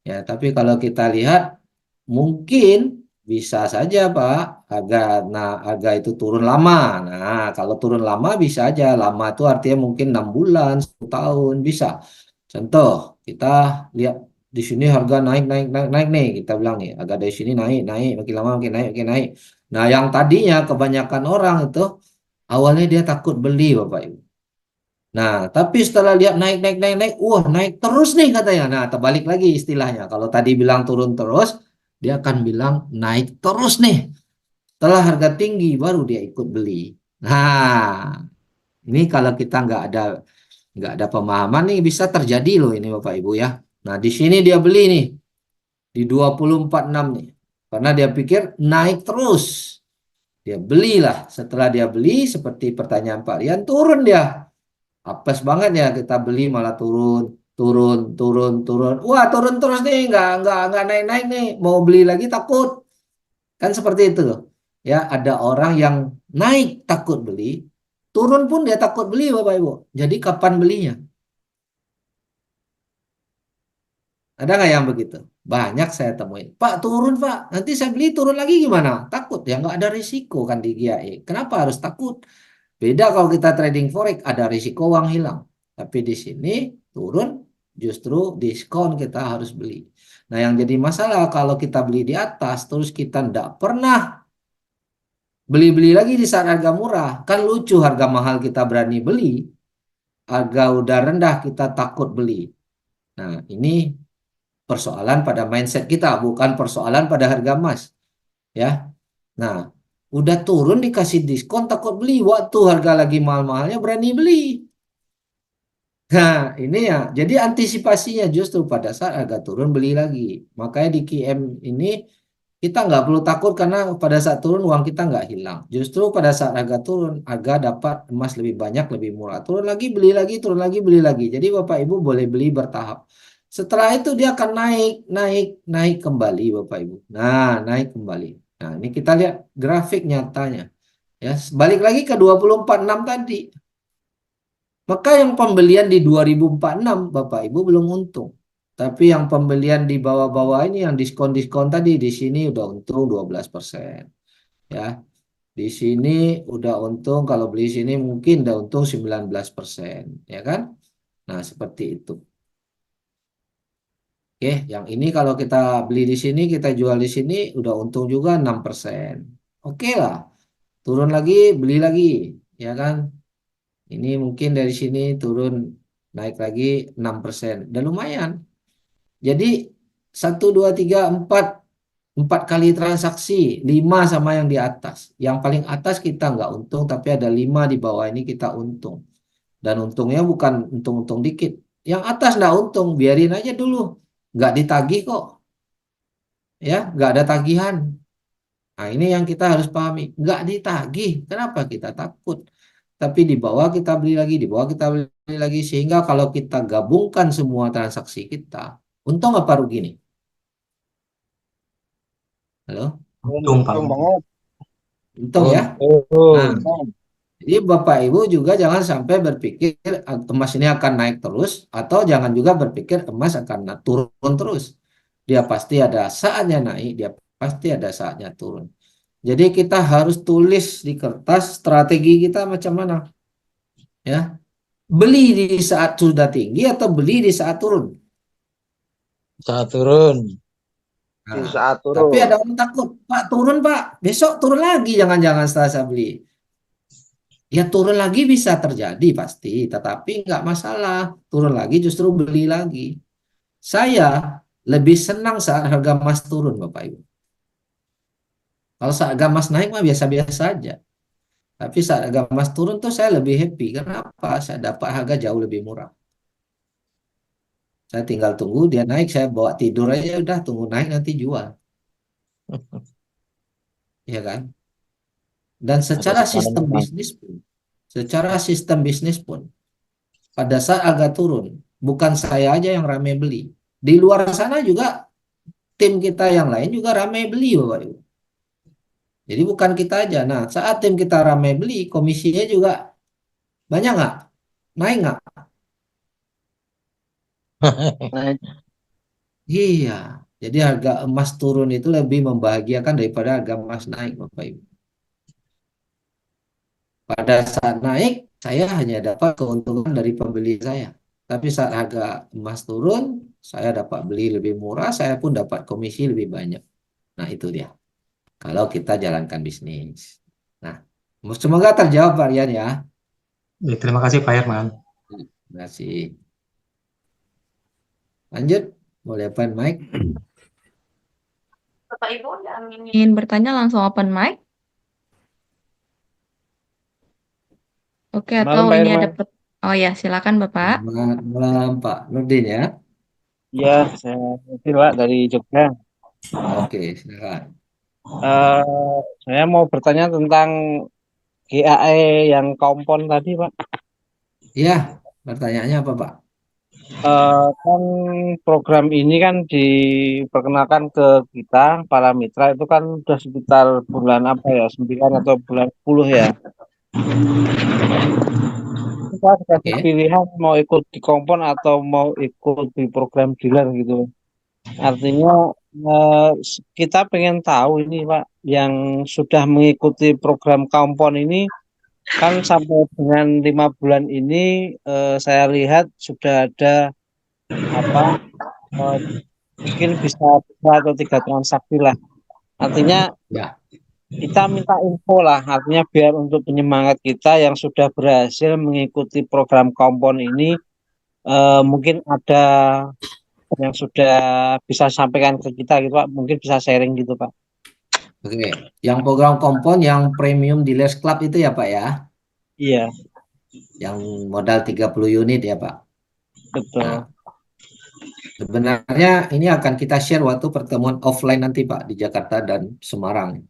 Ya, tapi kalau kita lihat mungkin bisa saja Pak, harga itu turun lama. Nah, kalau turun lama bisa aja. Lama itu artinya mungkin 6 bulan, 1 tahun bisa. Contoh, kita lihat di sini harga naik naik naik naik nih, kita bilang nih, harga dari sini naik naik makin lama makin naik makin naik. Nah, yang tadinya kebanyakan orang itu awalnya dia takut beli Bapak Ibu. Nah, tapi setelah lihat naik, naik, naik, naik, wah naik terus nih katanya. Nah, terbalik lagi istilahnya. Kalau tadi bilang turun terus, dia akan bilang naik terus nih. Setelah harga tinggi, baru dia ikut beli. Nah, ini kalau kita nggak ada pemahaman nih bisa terjadi loh ini Bapak Ibu ya. Nah, di sini dia beli nih di 2046 nih. Karena dia pikir naik terus. Dia belilah. Setelah dia beli, seperti pertanyaan Pak Rian, turun dia. Apes banget ya, kita beli malah turun, turun, turun, turun. Wah, turun terus nih, nggak naik-naik nih. Mau beli lagi takut. Kan seperti itu loh. Ya, ada orang yang naik takut beli, turun pun dia takut beli, Bapak Ibu. Jadi kapan belinya? Ada nggak yang begitu? Banyak saya temuin. Pak, turun Pak. Nanti saya beli turun lagi gimana? Takut ya, nggak ada risiko kan di GIA. Kenapa harus takut? Beda kalau kita trading forex, ada risiko uang hilang. Tapi di sini turun, justru diskon kita harus beli. Nah, yang jadi masalah kalau kita beli di atas, terus kita tidak pernah beli-beli lagi di saat harga murah. Kan lucu, harga mahal kita berani beli, harga udah rendah kita takut beli. Nah, ini persoalan pada mindset kita, bukan persoalan pada harga emas. Ya, nah, udah turun dikasih diskon takut beli, waktu harga lagi mahal-mahalnya berani beli. Nah, ini ya, jadi antisipasinya justru pada saat harga turun beli lagi. Makanya di QM ini kita nggak perlu takut karena pada saat turun uang kita nggak hilang. Justru pada saat harga turun, harga dapat emas lebih banyak, lebih murah. Turun lagi, beli lagi, turun lagi, beli lagi. Jadi Bapak Ibu boleh beli bertahap. Setelah itu dia akan naik, naik, naik kembali Bapak Ibu. Nah, naik kembali. Nah, ini kita lihat grafik nyatanya. Ya, balik lagi ke 2046 tadi. Maka yang pembelian di 2046 Bapak Ibu belum untung. Tapi yang pembelian di bawah-bawah ini yang diskon-diskon tadi di sini udah untung 12%. Ya. Di sini udah untung, kalau beli sini mungkin udah untung 19%, ya kan? Nah, seperti itu. Oke, yang ini kalau kita beli di sini, kita jual di sini udah untung juga 6%. Oke lah. Turun lagi, beli lagi, ya kan? Ini mungkin dari sini turun naik lagi 6%. Dan lumayan. Jadi 1, 2, 3, 4 kali transaksi, 5 sama yang di atas. Yang paling atas kita nggak untung, tapi ada 5 di bawah ini kita untung. Dan untungnya bukan untung-untung dikit. Yang atas nggak untung, biarin aja dulu. Nggak ditagih kok. Ya, nggak ada tagihan. Nah, ini yang kita harus pahami. Nggak ditagih. Kenapa kita takut? Tapi di bawah kita beli lagi, di bawah kita beli lagi. Sehingga kalau kita gabungkan semua transaksi kita, untung apa rugi nih? Halo? untung Pak. Untung banget. Untung ya? Untung. Nah, Jadi Bapak Ibu juga jangan sampai berpikir emas ini akan naik terus, atau jangan juga berpikir emas akan turun terus. Dia pasti ada saatnya naik, dia pasti ada saatnya turun. Jadi kita harus tulis di kertas strategi kita macam mana, ya. Beli di saat sudah tinggi atau beli di saat turun. Saat turun. Di Nah, saat tapi turun. ada orang takut, Pak turun Pak, besok turun lagi, jangan-jangan setelah saya beli. Ya turun lagi bisa terjadi pasti, tetapi nggak masalah. Turun lagi justru beli lagi. Saya lebih senang saat harga emas turun, Bapak Ibu. Kalau saat harga emas naik mah biasa-biasa aja. Tapi saat harga emas turun tuh saya lebih happy. Kenapa? Saya dapat harga jauh lebih murah. Saya tinggal tunggu dia naik, saya bawa tidur aja udah, tunggu naik nanti jual, ya kan? Dan Ada secara sistem bisnis pun, pada saat harga turun, bukan saya aja yang ramai beli. Di luar sana juga tim kita yang lain juga ramai beli, Bapak Ibu. Jadi bukan kita aja. Nah, saat tim kita ramai beli, komisinya juga banyak nggak? Naik nggak? Naik. Iya. Jadi harga emas turun itu lebih membahagiakan daripada harga emas naik, Bapak Ibu. Pada saat naik, saya hanya dapat keuntungan dari pembeli saya. Tapi saat harga emas turun, saya dapat beli lebih murah, saya pun dapat komisi lebih banyak. Nah, itu dia. Kalau kita jalankan bisnis. Nah, semoga terjawab Pak Rian ya. Ya, terima kasih Pak Herman. Terima kasih. Lanjut, boleh open mic. Bapak Ibu yang ingin bertanya langsung open mic. Oke, atau Malam Pak ini Herman. ada oh ya, silakan Bapak. Selamat malam Pak Nurdin ya. Iya, saya Pak dari Jogja. Oke, silakan. Saya mau bertanya tentang GAE yang kompon tadi, Pak. Iya, pertanyaannya apa Pak? Kan program ini kan diperkenalkan ke kita, para mitra itu kan udah sekitar bulan apa ya, 9 atau bulan 10 ya. Kita dikasih Oke. pilihan mau ikut di kompon atau mau ikut di program dealer gitu. Artinya kita pengen tahu ini Pak, yang sudah mengikuti program kompon ini kan sampai dengan 5 bulan ini saya lihat sudah ada apa mungkin bisa 2 atau 3 transaksi lah. Artinya Ya. kita minta info lah, artinya biar untuk penyemangat kita yang sudah berhasil mengikuti program kompon ini mungkin ada yang sudah bisa sampaikan ke kita gitu Pak, mungkin bisa sharing gitu Pak. Oke. Yang program kompon yang premium dealers club itu ya Pak ya. Iya, Yang modal 30 unit ya Pak. betul. Nah, sebenarnya ini akan kita share waktu pertemuan offline nanti Pak di Jakarta dan Semarang.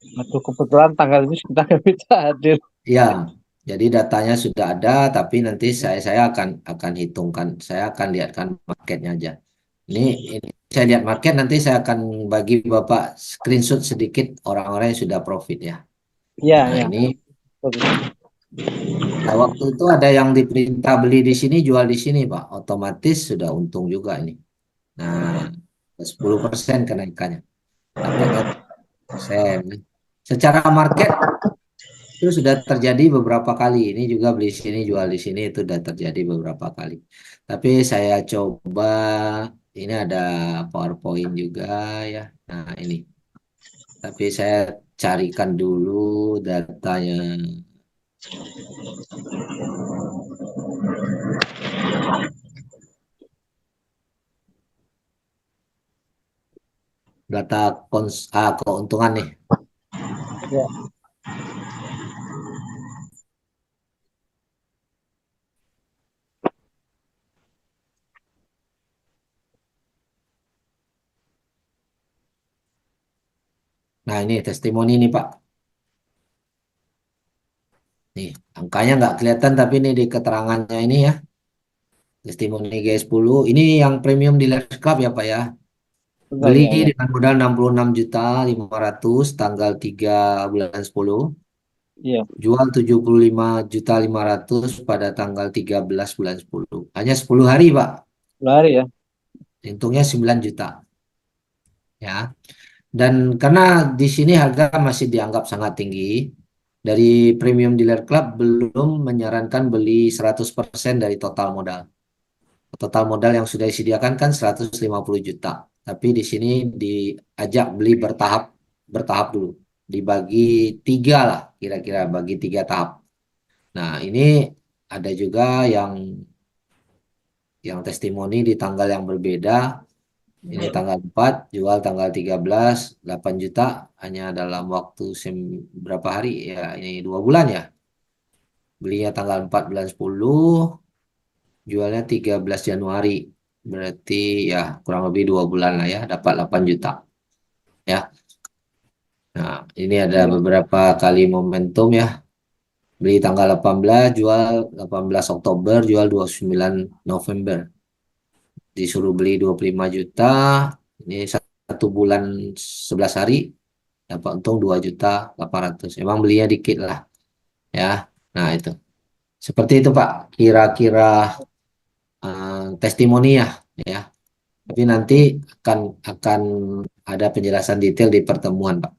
Aduh, kebetulan tanggal ini kita nggak bisa hadir. Ya, jadi datanya sudah ada, tapi nanti saya akan hitungkan, saya akan lihatkan marketnya aja. Ini saya lihat market, nanti saya akan bagi Bapak screenshot sedikit orang-orang yang sudah profit ya. Iya, Nah, ya. ini waktu itu ada yang diperintah beli di sini, jual di sini Pak, otomatis sudah untung juga ini. Nah, 10% kenaikannya. Dapatnya 10%. Secara market itu sudah terjadi beberapa kali. Ini juga beli sini, jual di sini, itu sudah terjadi beberapa kali. Tapi saya coba, ini ada PowerPoint juga ya. Nah ini. Tapi saya carikan dulu datanya. Data keuntungan nih. Ya. Nah ini testimoni nih Pak. Nih angkanya nggak kelihatan tapi ini di keterangannya ini ya. Testimoni G10. Ini yang premium dealer club ya Pak ya. Betul, Beli ya. dengan modal 66.500.000 tanggal 3 bulan 10. Iya, jual 75.500.000 pada tanggal 13 bulan 10. Hanya 10 hari, Pak. lari ya. Untungnya 9 juta. Ya. Dan karena di sini harga masih dianggap sangat tinggi, dari Premium Dealer Club belum menyarankan beli 100% dari total modal. Total modal yang sudah disediakan kan 150 juta. Tapi di sini diajak beli bertahap, bertahap dulu. Dibagi 3 lah, kira-kira bagi 3 tahap. Nah, ini ada juga yang testimoni di tanggal yang berbeda. Ini tanggal 4, jual tanggal 13, 8 juta hanya dalam waktu berapa hari ya? Ini 2 bulan ya. Belinya tanggal 4 bulan 10, jualnya 13 Januari. Berarti ya kurang lebih 2 bulan lah ya, dapat 8 juta. Ya. Nah, ini ada Iya. beberapa kali momentum ya. Beli tanggal 18, jual 18 Oktober, jual 29 November. Disuruh beli 25 juta, ini 1 bulan 11 hari, dapat untung 2.800.000. Emang belinya dikit lah ya. Nah itu. Seperti itu Pak, kira-kira testimoni ya. Tapi nanti akan ada penjelasan detail di pertemuan Pak.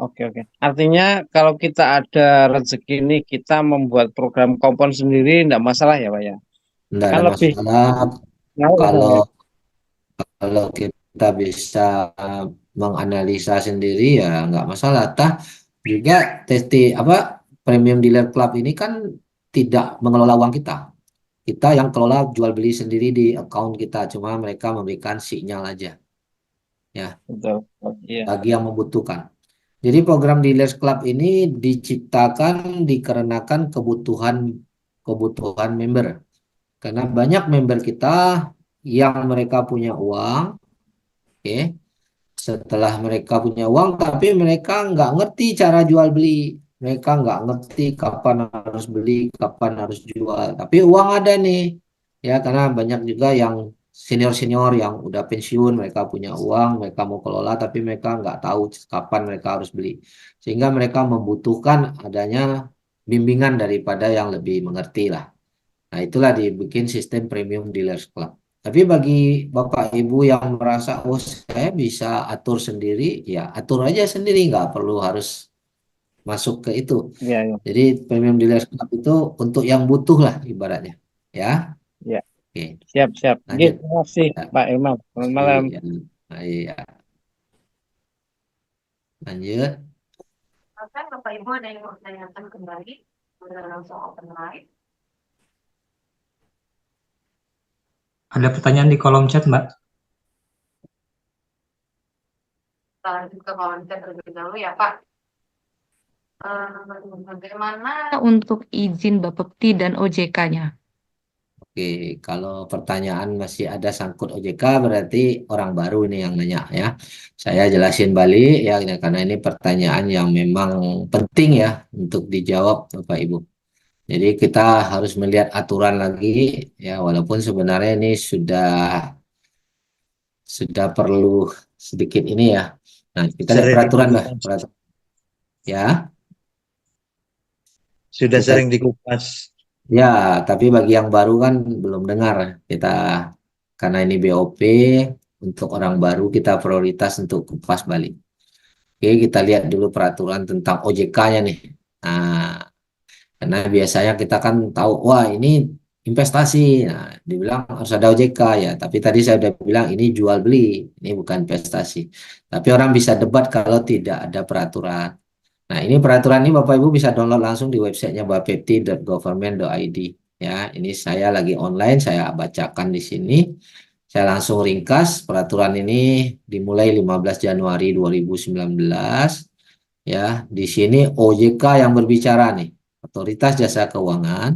Oke, oke. Artinya kalau kita ada rezeki ini, kita membuat program kompon sendiri enggak masalah ya, Pak ya? Tidak Kan ada lebih masalah mau kalau ya. kalau kita bisa menganalisa sendiri ya nggak masalah. Juga Premium Dealer Club ini kan tidak mengelola uang kita. Kita yang kelola jual beli sendiri di account kita, cuma mereka memberikan sinyal aja ya Betul. Iya. bagi yang membutuhkan. Jadi program Dealers Club ini diciptakan dikarenakan kebutuhan member. Karena banyak member kita yang mereka punya uang, oke. Setelah mereka punya uang, tapi mereka nggak ngerti cara jual beli. Mereka nggak ngerti kapan harus beli, kapan harus jual. Tapi uang ada nih, ya karena banyak juga yang senior-senior yang udah pensiun, mereka punya uang, mereka mau kelola, tapi mereka nggak tahu kapan mereka harus beli. Sehingga mereka membutuhkan adanya bimbingan daripada yang lebih mengerti lah. Nah, itulah dibikin sistem Premium Dealers Club. Tapi bagi Bapak Ibu yang merasa, oh saya bisa atur sendiri, ya atur aja sendiri, nggak perlu harus masuk ke itu. Iya, iya. Jadi Premium Dealers Club itu untuk yang butuh lah ibaratnya. Ya, Iya. oke. Siap, siap. Oke, Lanjut. terima kasih, Ya, Pak Imam. Selamat malam. ya. Nah, iya. Lanjut. Bahkan Bapak Ibu ada yang mau tanyakan kembali, udah langsung open mic. Ada pertanyaan di kolom chat, Mbak. Lanjut ke konten terlebih dahulu ya Pak. Bagaimana untuk izin Bapepti dan OJK-nya? Oke, kalau pertanyaan masih ada sangkut OJK berarti orang baru ini yang nanya ya. Saya jelasin balik ya karena ini pertanyaan yang memang penting ya untuk dijawab Bapak Ibu. Jadi kita harus melihat aturan lagi ya walaupun sebenarnya ini sudah perlu sedikit ini ya. Nah, kita lihat Sering peraturan Mbak. dikupas. Peraturan. Ya. Sudah Kita sering dikupas. Ya, tapi bagi yang baru kan belum dengar. Kita karena ini BOP untuk orang baru kita prioritas untuk kupas balik. Oke, kita lihat dulu peraturan tentang OJK-nya nih. Nah, karena biasanya kita kan tahu, wah ini investasi. Nah, dibilang harus ada OJK ya. Tapi tadi saya udah bilang ini jual beli, ini bukan investasi. Tapi orang bisa debat kalau tidak ada peraturan. Nah, ini peraturan ini Bapak Ibu bisa download langsung di websitenya bapepti.government.id. Ya, ini saya lagi online, saya bacakan di sini. Saya langsung ringkas, peraturan ini dimulai 15 Januari 2019. Ya, di sini OJK yang berbicara nih. Otoritas Jasa Keuangan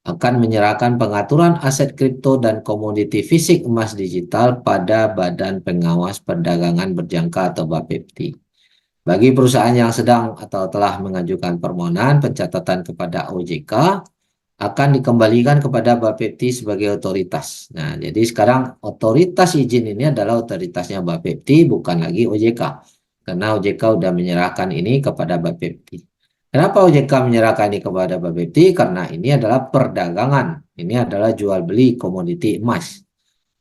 akan menyerahkan pengaturan aset kripto dan komoditi fisik emas digital pada Badan Pengawas Perdagangan Berjangka atau Bapepti. Bagi perusahaan yang sedang atau telah mengajukan permohonan pencatatan kepada OJK akan dikembalikan kepada Bapepti sebagai otoritas. Nah, jadi sekarang otoritas izin ini adalah otoritasnya Bapepti bukan lagi OJK. Karena OJK sudah menyerahkan ini kepada Bapepti. Kenapa OJK menyerahkan ini kepada Bapepti? Karena ini adalah perdagangan. Ini adalah jual beli komoditi emas.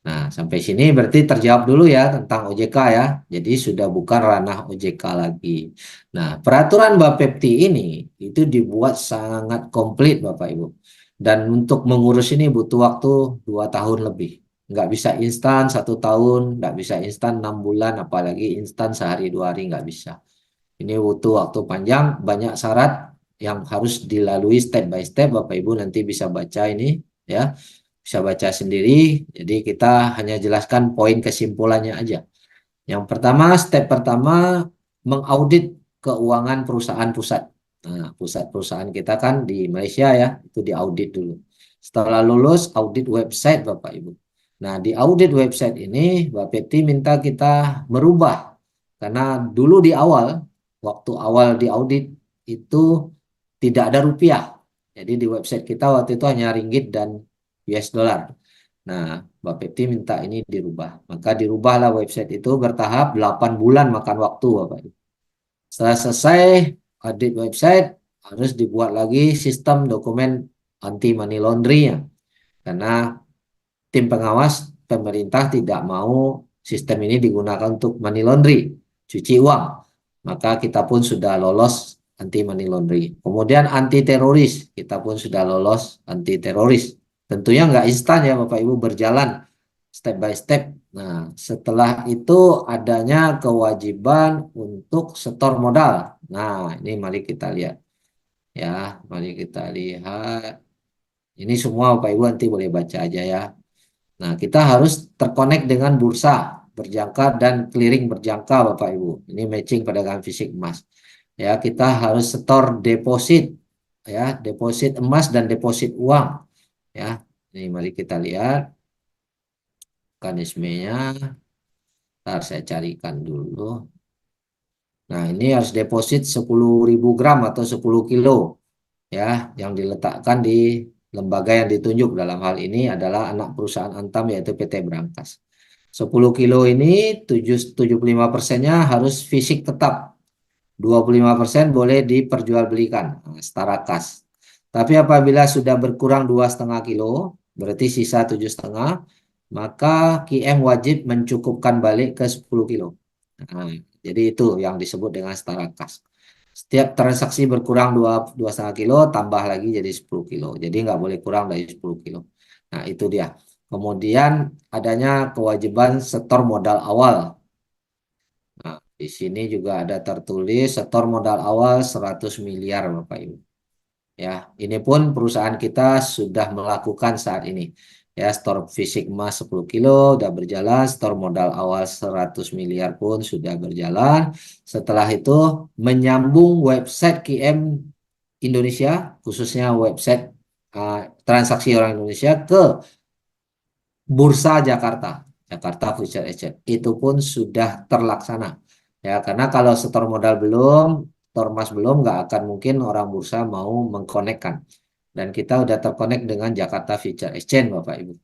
Nah, sampai sini berarti terjawab dulu ya tentang OJK ya. Jadi sudah bukan ranah OJK lagi. Nah, peraturan Bapepti ini itu dibuat sangat komplit Bapak Ibu. Dan untuk mengurus ini butuh waktu 2 tahun lebih. Nggak bisa instan 1 tahun, nggak bisa instan 6 bulan, apalagi instan sehari 2 hari nggak bisa. Ini butuh waktu panjang, banyak syarat yang harus dilalui step by step. Bapak Ibu nanti bisa baca ini ya, bisa baca sendiri. Jadi kita hanya jelaskan poin kesimpulannya aja. Yang pertama, step pertama mengaudit keuangan perusahaan pusat. Nah, pusat perusahaan kita kan di Malaysia ya, itu diaudit dulu. Setelah lulus, audit website Bapak Ibu. Nah, di audit website ini, Bapepti minta kita merubah. Karena dulu di awal, waktu awal di audit, itu tidak ada rupiah. Jadi di website kita waktu itu hanya ringgit dan US dollar. Nah, Bapepti minta ini dirubah. Maka dirubahlah website itu bertahap 8 bulan makan waktu Bapak Ibu. Setelah selesai audit website, harus dibuat lagi sistem dokumen anti money laundry-nya. Karena tim pengawas pemerintah tidak mau sistem ini digunakan untuk money laundry, cuci uang. Maka kita pun sudah lolos anti money laundry. Kemudian anti teroris, kita pun sudah lolos anti teroris. Tentunya nggak instan ya Bapak Ibu, berjalan step by step. Nah, setelah itu adanya kewajiban untuk setor modal. Nah, ini mari kita lihat. Ya, mari kita lihat. Ini semua Bapak Ibu nanti boleh baca aja ya. Nah, kita harus terkonek dengan bursa berjangka dan clearing berjangka Bapak Ibu. Ini matching perdagangan fisik emas. Ya, kita harus setor deposit ya, deposit emas dan deposit uang. Ya, ini mari kita lihat mekanismenya. Ntar saya carikan dulu. Nah, ini harus deposit 10.000 gram atau 10 kilo ya, yang diletakkan di lembaga yang ditunjuk. Dalam hal ini adalah anak perusahaan Antam yaitu PT Brankas. 10 kilo ini 75%-nya harus fisik tetap. 25% boleh diperjualbelikan, nah, setara kas. Tapi apabila sudah berkurang 2,5 kilo, berarti sisa 7,5, maka QM wajib mencukupkan balik ke 10 kilo. Nah, jadi itu yang disebut dengan setara kas. Setiap transaksi berkurang 2,5 kilo, tambah lagi jadi 10 kilo. Jadi nggak boleh kurang dari 10 kilo. Nah, itu dia. Kemudian adanya kewajiban setor modal awal. Nah, di sini juga ada tertulis setor modal awal 100 miliar Bapak Ibu. Ya, ini pun perusahaan kita sudah melakukan saat ini. Ya, store fisik emas 10 kilo sudah berjalan, store modal awal 100 miliar pun sudah berjalan. Setelah itu menyambung website QM Indonesia, khususnya website transaksi orang Indonesia ke Bursa Jakarta, Jakarta Future Exchange. Itu pun sudah terlaksana. Ya, karena kalau setor modal belum, setor emas belum, nggak akan mungkin orang bursa mau mengkonekkan. Dan kita udah terkonek dengan Jakarta Future Exchange, Bapak Ibu.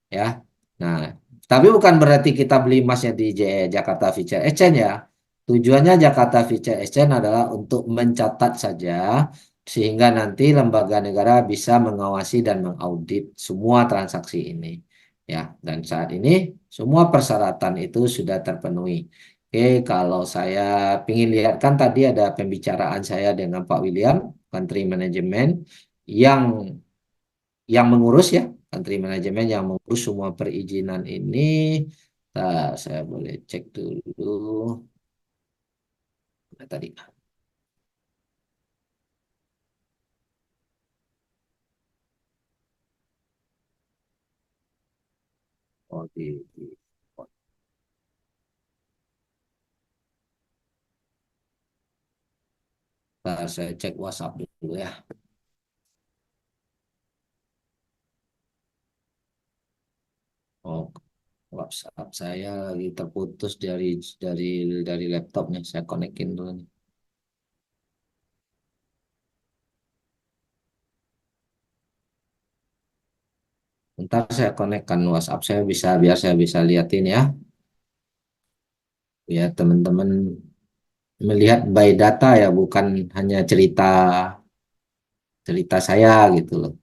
Ya, nah, tapi bukan berarti kita beli emasnya di Jakarta Future Exchange ya. Tujuannya Jakarta Future Exchange adalah untuk mencatat saja, sehingga nanti lembaga negara bisa mengawasi dan mengaudit semua transaksi ini. Ya, dan saat ini semua persyaratan itu sudah terpenuhi. Oke, kalau saya ingin lihatkan tadi ada pembicaraan saya dengan Pak William, Country Management, yang mengurus ya, Country Management yang mengurus semua perizinan ini. Nah, saya boleh cek dulu. Nah, tadi. Oh, oh. Nah, saya cek WhatsApp dulu ya. Oh, WhatsApp saya lagi terputus dari laptopnya. Saya konekin dulu nih. Ntar saya konekkan WhatsApp saya biar saya bisa liatin ya. Ya teman-teman melihat by data ya, bukan hanya cerita cerita saya gitu loh.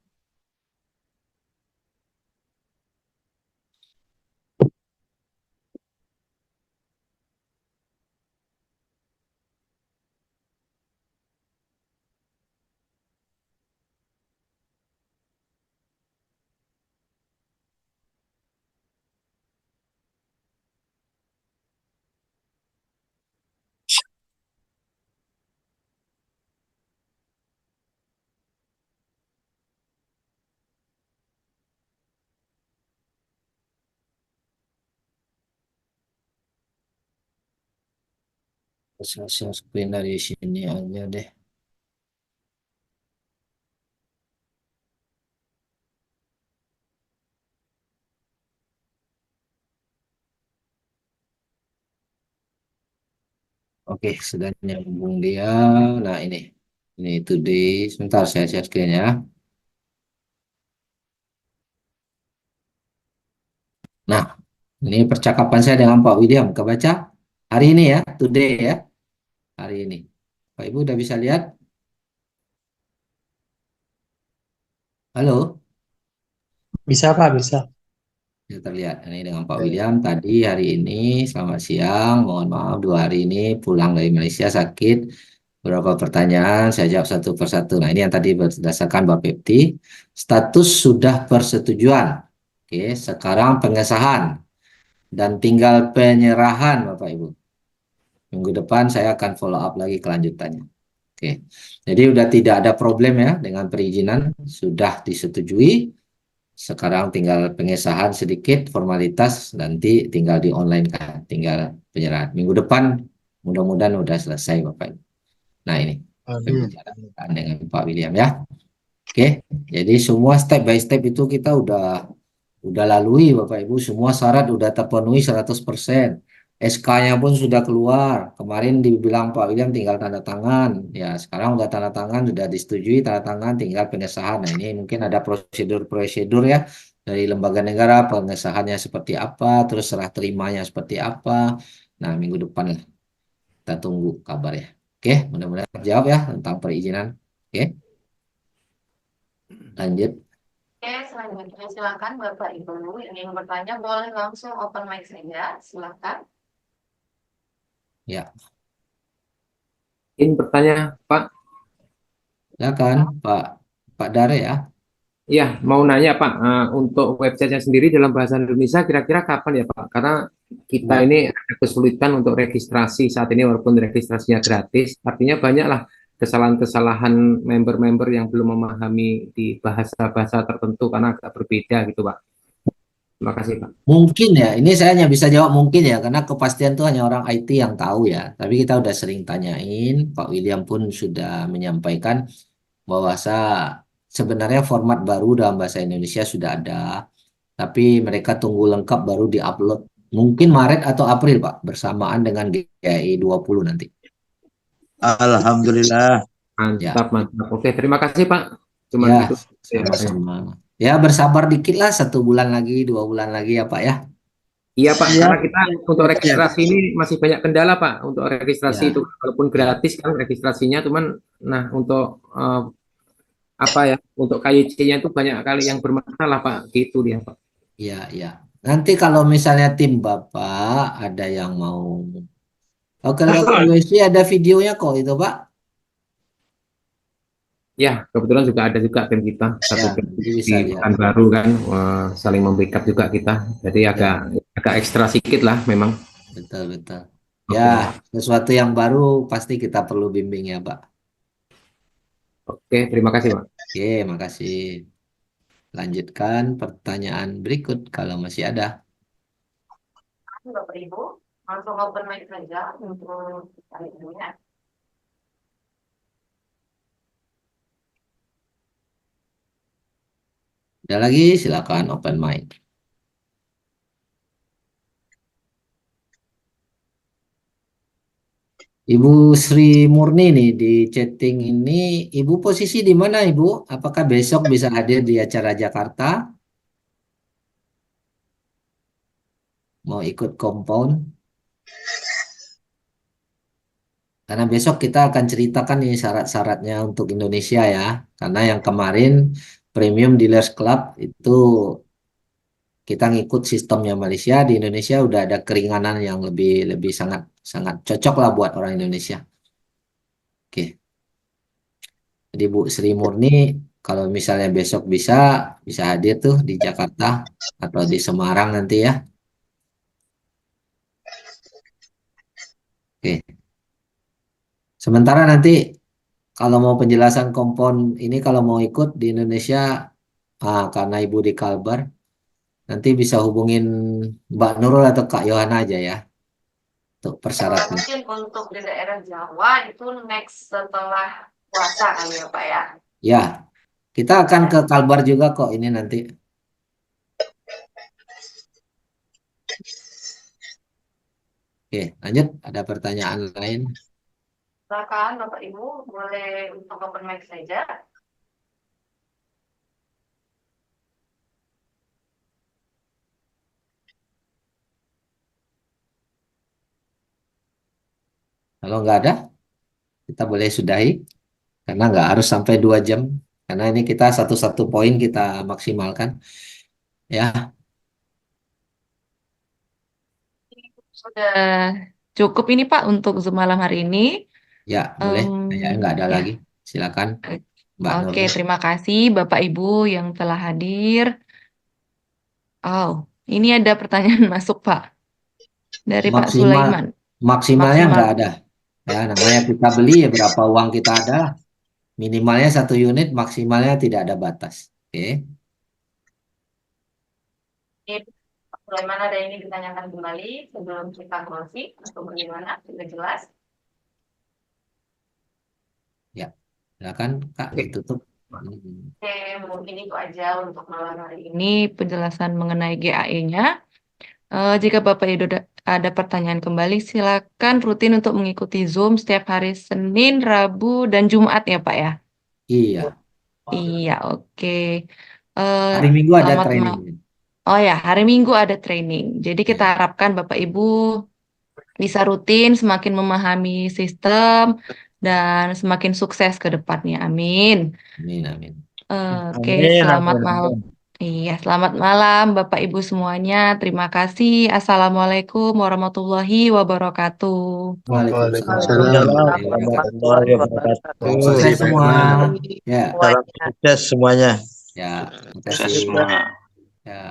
Saya share screen dari sini aja deh. Oke, sudah nyambung dia. Nah, ini today. Sebentar saya share screen ya. Nah, ini percakapan saya dengan Pak William. Kebaca hari ini ya, today ya, hari ini. Pak Ibu udah bisa lihat? Halo, Bisa Pak, bisa. ya terlihat. Ini dengan Pak William tadi hari ini. Selamat siang. Mohon maaf 2 hari ini pulang dari Malaysia sakit. Beberapa pertanyaan saya jawab satu persatu. Nah, ini yang tadi berdasarkan Bapepti. Status sudah persetujuan. Oke, sekarang pengesahan dan tinggal penyerahan Bapak Ibu. Minggu depan saya akan follow up lagi kelanjutannya. Oke, jadi udah tidak ada problem ya dengan perizinan, sudah disetujui. Sekarang tinggal pengesahan sedikit formalitas, nanti tinggal di online kan, tinggal penyerahan. Minggu depan mudah-mudahan udah selesai Bapak Ibu. Nah ini Amin. pembicaraan dengan Pak William ya. Oke, jadi semua step by step itu kita udah lalui Bapak Ibu, semua syarat udah terpenuhi 100%. SK-nya pun sudah keluar. Kemarin dibilang Pak William tinggal tanda tangan. Ya, sekarang udah tanda tangan, sudah disetujui, tanda tangan, tinggal pengesahan. Nah, ini mungkin ada prosedur-prosedur ya dari lembaga negara, pengesahannya seperti apa, terus serah terimanya seperti apa. Nah, minggu depan lah kita tunggu kabar ya. Oke, mudah-mudahan terjawab ya tentang perizinan. Oke, lanjut. Oke, selanjutnya silakan Bapak Ibu yang ingin bertanya boleh langsung open mic saja, silakan. Ya, Ingin bertanya, Pak. silakan Pak Dare ya. Ya, mau nanya Pak, untuk websitenya sendiri dalam bahasa Indonesia kira-kira kapan ya Pak? Karena kita Ya. ini ada kesulitan untuk registrasi saat ini walaupun registrasinya gratis, artinya banyaklah kesalahan-kesalahan member-member yang belum memahami di bahasa-bahasa tertentu karena agak berbeda gitu Pak. Terima kasih Pak. Mungkin ya, ini saya hanya bisa jawab mungkin ya, karena kepastian itu hanya orang IT yang tahu ya. Tapi kita udah sering tanyain, Pak William pun sudah menyampaikan bahwa sebenarnya format baru dalam bahasa Indonesia sudah ada, tapi mereka tunggu lengkap baru diupload. Mungkin Maret atau April Pak, bersamaan dengan GAI 20 nanti. Alhamdulillah. Ya, Mantap, mantap. Oke, terima kasih Pak. Cuman ya, itu. sama-sama. Ya, bersabar dikit lah, 1 bulan lagi, 2 bulan lagi ya Pak ya. Iya Pak, Siap. karena kita untuk registrasi ini masih banyak kendala Pak. Untuk registrasi Ya, itu walaupun ya. gratis kan registrasinya, cuman nah untuk apa ya, untuk KYC-nya itu banyak kali yang bermasalah Pak. Gitu dia Pak. Ya, ya. Nanti kalau misalnya tim Bapak ada yang mau, oke, KYC ada videonya kok itu Pak. Ya, kebetulan juga ada juga tim kita satu Ya, tim nanti di bisa lihat. Pekanbaru kan, saling membackup juga kita. Jadi agak Ya, agak ekstra sedikit lah memang. betul betul. Ya, Oke, sesuatu yang baru pasti kita perlu bimbing ya Pak. oke, terima kasih Pak. Oke, makasih. Lanjutkan pertanyaan berikut kalau masih ada. Bapak Ibu, langsung open mic saja untuk kali ini ya. Ada lagi, silakan open mic. Ibu Sri Murni nih di chatting ini, Ibu posisi di mana Ibu? Apakah besok bisa hadir di acara Jakarta? Mau ikut compound? Karena besok kita akan ceritakan nih syarat-syaratnya untuk Indonesia ya. Karena yang kemarin Premium Dealers Club itu kita ngikut sistemnya Malaysia, di Indonesia udah ada keringanan yang lebih lebih sangat sangat cocok lah buat orang Indonesia. Oke. Jadi Bu Sri Murni kalau misalnya besok bisa hadir tuh di Jakarta atau di Semarang nanti ya. Oke. Sementara nanti kalau mau penjelasan kompon ini kalau mau ikut di Indonesia karena Ibu di Kalbar nanti bisa hubungin Mbak Nurul atau Kak Yohana aja ya untuk persyaratan. Mungkin untuk di daerah Jawa itu next setelah puasa kali ya Pak ya. Ya, kita akan ke Kalbar juga kok ini nanti. Oke, lanjut. Ada pertanyaan lain? Silakan Bapak Ibu boleh untuk open mic saja. Kalau nggak ada, kita boleh sudahi. Karena nggak harus sampai 2 jam. Karena ini kita satu-satu poin kita maksimalkan. Ya, Sudah cukup ini Pak untuk Zoom malam hari ini. ya boleh. Ya, nggak ada Ya. lagi. Silakan Mbak Oke, Nurul. terima kasih Bapak Ibu yang telah hadir. Oh, ini ada pertanyaan masuk Pak dari Pak Sulaiman. Maksimalnya Maksimal. nggak ada. Ya, namanya kita beli ya berapa uang kita ada. Minimalnya 1 unit, maksimalnya tidak ada batas. Oke. Pak Sulaiman ada ini ditanyakan kembali sebelum kita closing atau bagaimana? Sudah jelas? Ya, silakan Kak ditutup. Oke, mungkin itu aja untuk malam hari ini penjelasan mengenai GAE-nya. Jika Bapak Ibu ada pertanyaan kembali, silakan rutin untuk mengikuti Zoom setiap hari Senin, Rabu, dan Jumat ya Pak ya? Iya. Iya, oke. Hari Minggu ada Selamat training. Oh ya, hari Minggu ada training. Jadi kita Ya. harapkan Bapak Ibu bisa rutin, semakin memahami sistem, dan semakin sukses ke depannya. Amin. Amin, amin. Oke, Amin, selamat amin, malam. amin. Iya, selamat malam Bapak Ibu semuanya. Terima kasih. Assalamualaikum warahmatullahi wabarakatuh. Waalaikumsalam warahmatullahi wabarakatuh. Sukses semua. Ya, Salam sukses semuanya. ya, terima Sukses kasih. semua. Ya.